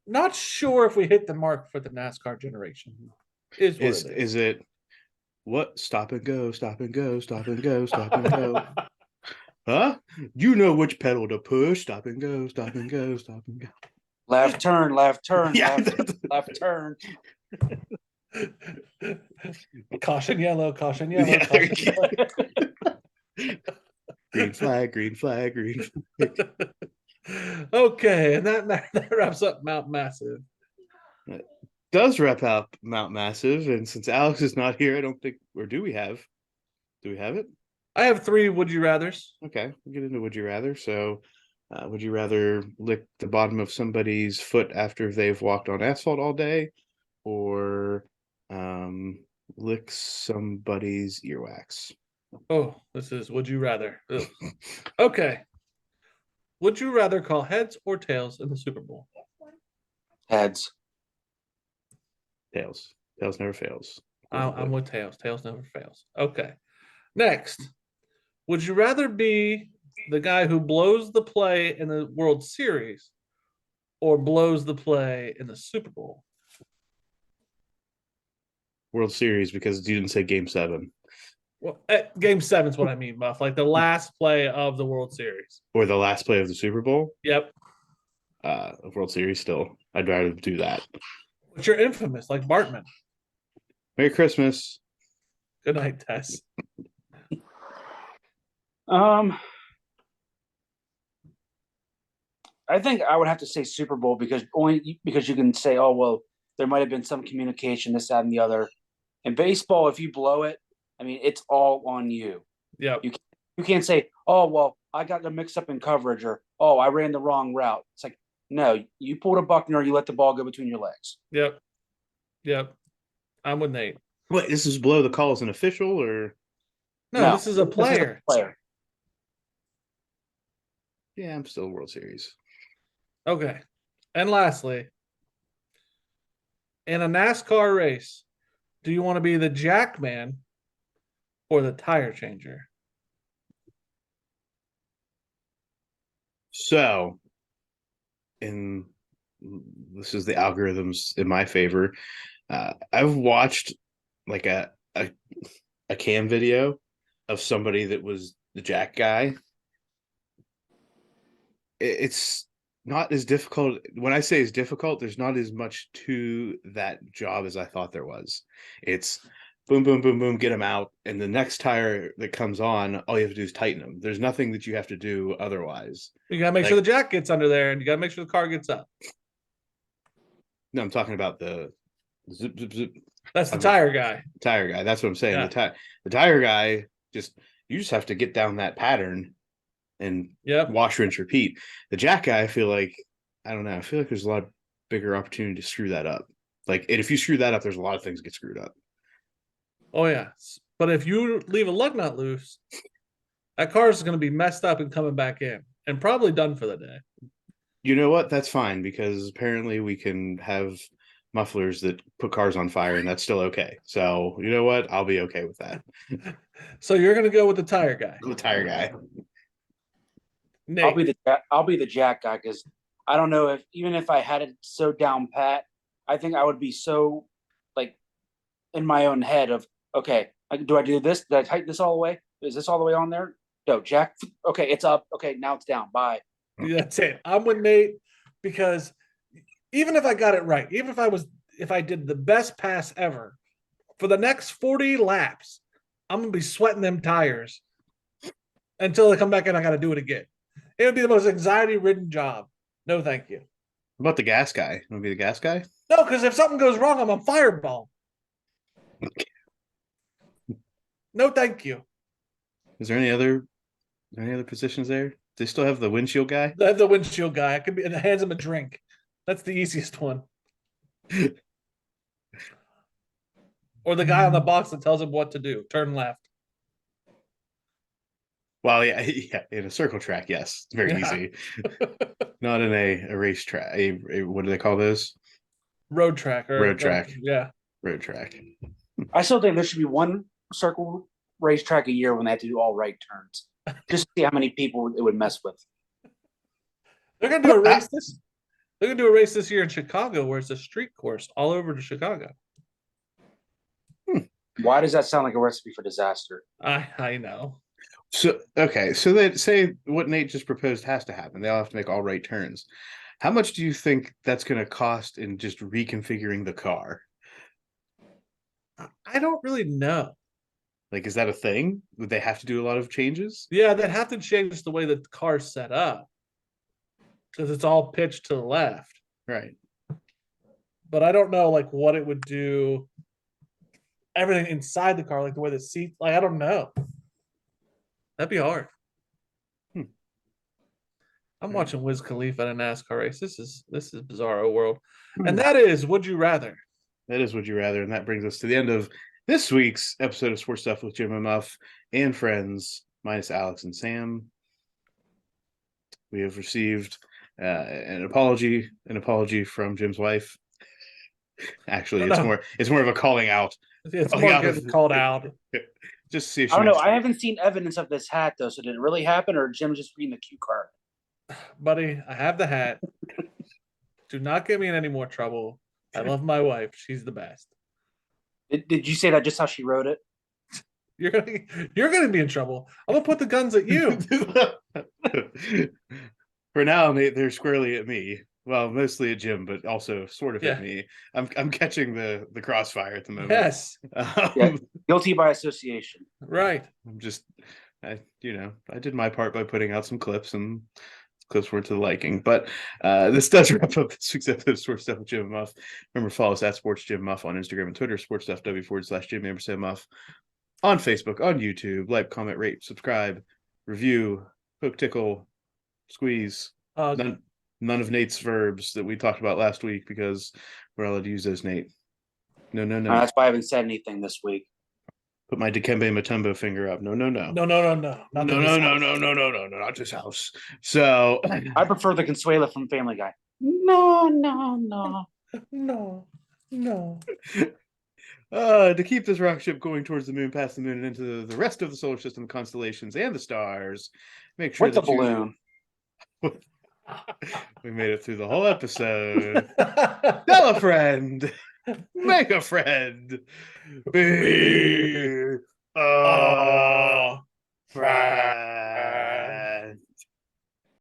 [SPEAKER 2] Not sure if we hit the mark for the NASCAR generation.
[SPEAKER 1] Is it what? Stop and go, stop and go, stop and go, stop and go. Huh? You know which pedal to push. Stop and go, stop and go, stop and go.
[SPEAKER 3] Left turn,
[SPEAKER 1] Yeah.
[SPEAKER 3] left turn.
[SPEAKER 2] Caution yellow, caution yellow,
[SPEAKER 1] Yeah,
[SPEAKER 2] caution yellow.
[SPEAKER 1] Green flag, green flag, green flag.
[SPEAKER 2] Okay, and that wraps up Mount Massive.
[SPEAKER 1] Does wrap up Mount Massive, and since Alex is not here, I don't think, or do we have it?
[SPEAKER 2] I have 3 would you rathers.
[SPEAKER 1] Okay, we'll get into would you rather. So, would you rather lick the bottom of somebody's foot after they've walked on asphalt all day, or lick somebody's earwax?
[SPEAKER 2] Oh, this is would you rather. Ugh. Okay. Would you rather call heads or tails in the Super Bowl?
[SPEAKER 3] Heads.
[SPEAKER 1] Tails. Tails never fails.
[SPEAKER 2] I'm with tails. Tails never fails. Okay. Next, would you rather be the guy who blows the play in the World Series or blows the play in the Super Bowl?
[SPEAKER 1] World Series, because you didn't say Game 7.
[SPEAKER 2] Well, Game 7 is what I mean, Muff. Like the last play of the World Series.
[SPEAKER 1] Or the last play of the Super Bowl?
[SPEAKER 2] Yep.
[SPEAKER 1] World Series still. I'd rather do that.
[SPEAKER 2] But you're infamous, like Bartman.
[SPEAKER 1] Merry Christmas.
[SPEAKER 2] Good night, Tess.
[SPEAKER 3] I think I would have to say Super Bowl because you can say, oh well, there might have been some communication, this, that, and the other. In baseball, if you blow it, I mean, it's all on you.
[SPEAKER 2] Yeah.
[SPEAKER 3] You can't say, oh well, I got the mix up in coverage, or oh, I ran the wrong route. It's like, no, you pulled a Buckner, you let the ball go between your legs.
[SPEAKER 2] Yep. I'm with Nate.
[SPEAKER 1] What, this is below the call as an official, or?
[SPEAKER 2] No, this is a player.
[SPEAKER 1] Yeah, I'm still World Series.
[SPEAKER 2] Okay. And lastly, in a NASCAR race, do you want to be the jack man or the tire changer?
[SPEAKER 1] So, this is the algorithms in my favor. I've watched like a cam video of somebody that was the jack guy. It's not as difficult. When I say it's difficult, there's not as much to that job as I thought there was. It's boom, boom, boom, boom, get them out. And the next tire that comes on, all you have to do is tighten them. There's nothing that you have to do otherwise.
[SPEAKER 2] You got to make sure the jack gets under there and you got to make sure the car gets up.
[SPEAKER 1] No, I'm talking about the zip, zip, zip.
[SPEAKER 2] That's the tire guy.
[SPEAKER 1] Tire guy. That's what I'm saying.
[SPEAKER 2] Yeah.
[SPEAKER 1] The tire guy, you just have to get down that pattern and wash, rinse, repeat. The jack guy, I feel like there's a lot bigger opportunity to screw that up. Like, and if you screw that up, there's a lot of things get screwed up.
[SPEAKER 2] Oh yeah, but if you leave a lug nut loose, that car is going to be messed up and coming back in, and probably done for the day.
[SPEAKER 1] You know what? That's fine, because apparently we can have mufflers that put cars on fire, and that's still okay. So you know what? I'll be okay with that.
[SPEAKER 2] So you're going to go with the tire guy.
[SPEAKER 1] The tire guy.
[SPEAKER 2] Nate.
[SPEAKER 3] I'll be the jack guy, because I don't know even if I had it so down pat, I think I would be so like in my own head of, okay, Do I do this? Did I tighten this all the way? Is this all the way on there? No, Jack. Okay, it's up. Okay, now it's down. Bye.
[SPEAKER 2] That's it. I'm with Nate because even if I got it right, even if I did the best pass ever for the next 40 laps, I'm gonna be sweating them tires until they come back and I got to do it again. It would be the most anxiety-ridden job. No, thank you.
[SPEAKER 1] What about the gas guy? Want to be the gas guy?
[SPEAKER 2] No, because if something goes wrong, I'm a fireball. No, thank you.
[SPEAKER 1] Is there any other positions there? They still have the windshield guy?
[SPEAKER 2] I have the windshield guy. I could be and hands him a drink. That's the easiest one. Or the guy on the box that tells him what to do. Turn left.
[SPEAKER 1] Well, yeah, in a circle track, yes. It's very easy. Not in a race track. What do they call those?
[SPEAKER 2] Road track.
[SPEAKER 1] Road track.
[SPEAKER 2] Yeah.
[SPEAKER 1] Road track.
[SPEAKER 3] I still think there should be one circle racetrack a year when they have to do all right turns. Just to see how many people it would mess with.
[SPEAKER 2] They're gonna do a race this. They're gonna do a race this year in Chicago where it's a street course all over to Chicago.
[SPEAKER 3] Why does that sound like a recipe for disaster?
[SPEAKER 2] I know.
[SPEAKER 1] So they say what Nate just proposed has to happen. They all have to make all right turns. How much do you think that's going to cost in just reconfiguring the car?
[SPEAKER 2] I don't really know.
[SPEAKER 1] Like, is that a thing? Would they have to do a lot of changes?
[SPEAKER 2] Yeah, they'd have to change the way that the car's set up because it's all pitched to the left.
[SPEAKER 1] Right.
[SPEAKER 2] But I don't know like what it would do. Everything inside the car, like the way the seat, like I don't know. That'd be hard. I'm watching Wiz Khalifa at a NASCAR race. This is bizarro world. And that is Would You Rather.
[SPEAKER 1] That is Would You Rather. And that brings us to the end of this week's episode of Sports Stuff with Jim and Muff and friends, minus Alex and Sam. We have received an apology from Jim's wife. Actually, it's more of a calling out.
[SPEAKER 2] It's more getting called out.
[SPEAKER 1] Just to see if
[SPEAKER 3] I don't know. I haven't seen evidence of this hat though. So did it really happen, or Jim just reading the cue card?
[SPEAKER 2] Buddy, I have the hat. Do not get me in any more trouble. I love my wife. She's the best.
[SPEAKER 3] Did you say that just how she wrote it?
[SPEAKER 2] You're gonna be in trouble. I'm gonna put the guns at you.
[SPEAKER 1] For now, they're squarely at me. Well, mostly at Jim, but also sort of at me. I'm catching the crossfire at the moment.
[SPEAKER 2] Yes.
[SPEAKER 3] Guilty by association.
[SPEAKER 2] Right.
[SPEAKER 1] I did my part by putting out some clips, and clips weren't to the liking. But this does wrap up this week's episode of Sports Stuff with Jim and Muff. Remember, follow us at Sports Jim Muff on Instagram and Twitter, sportsstuffw.com/Jim Muff on Facebook, on YouTube. Like, comment, rate, subscribe, review, hook, tickle, squeeze. None of Nate's verbs that we talked about last week because we're allowed to use those, Nate. No.
[SPEAKER 3] That's why I haven't said anything this week.
[SPEAKER 1] Put my Dikembe Mutombo finger up. No.
[SPEAKER 2] No.
[SPEAKER 1] Not this house. So
[SPEAKER 3] I prefer the Consuela from Family Guy. No.
[SPEAKER 1] To keep this rocket ship going towards the moon, past the moon, and into the rest of the solar system, constellations, and the stars, make sure
[SPEAKER 3] with the balloon.
[SPEAKER 1] We made it through the whole episode. Tell a friend. Make a friend. Be a friend.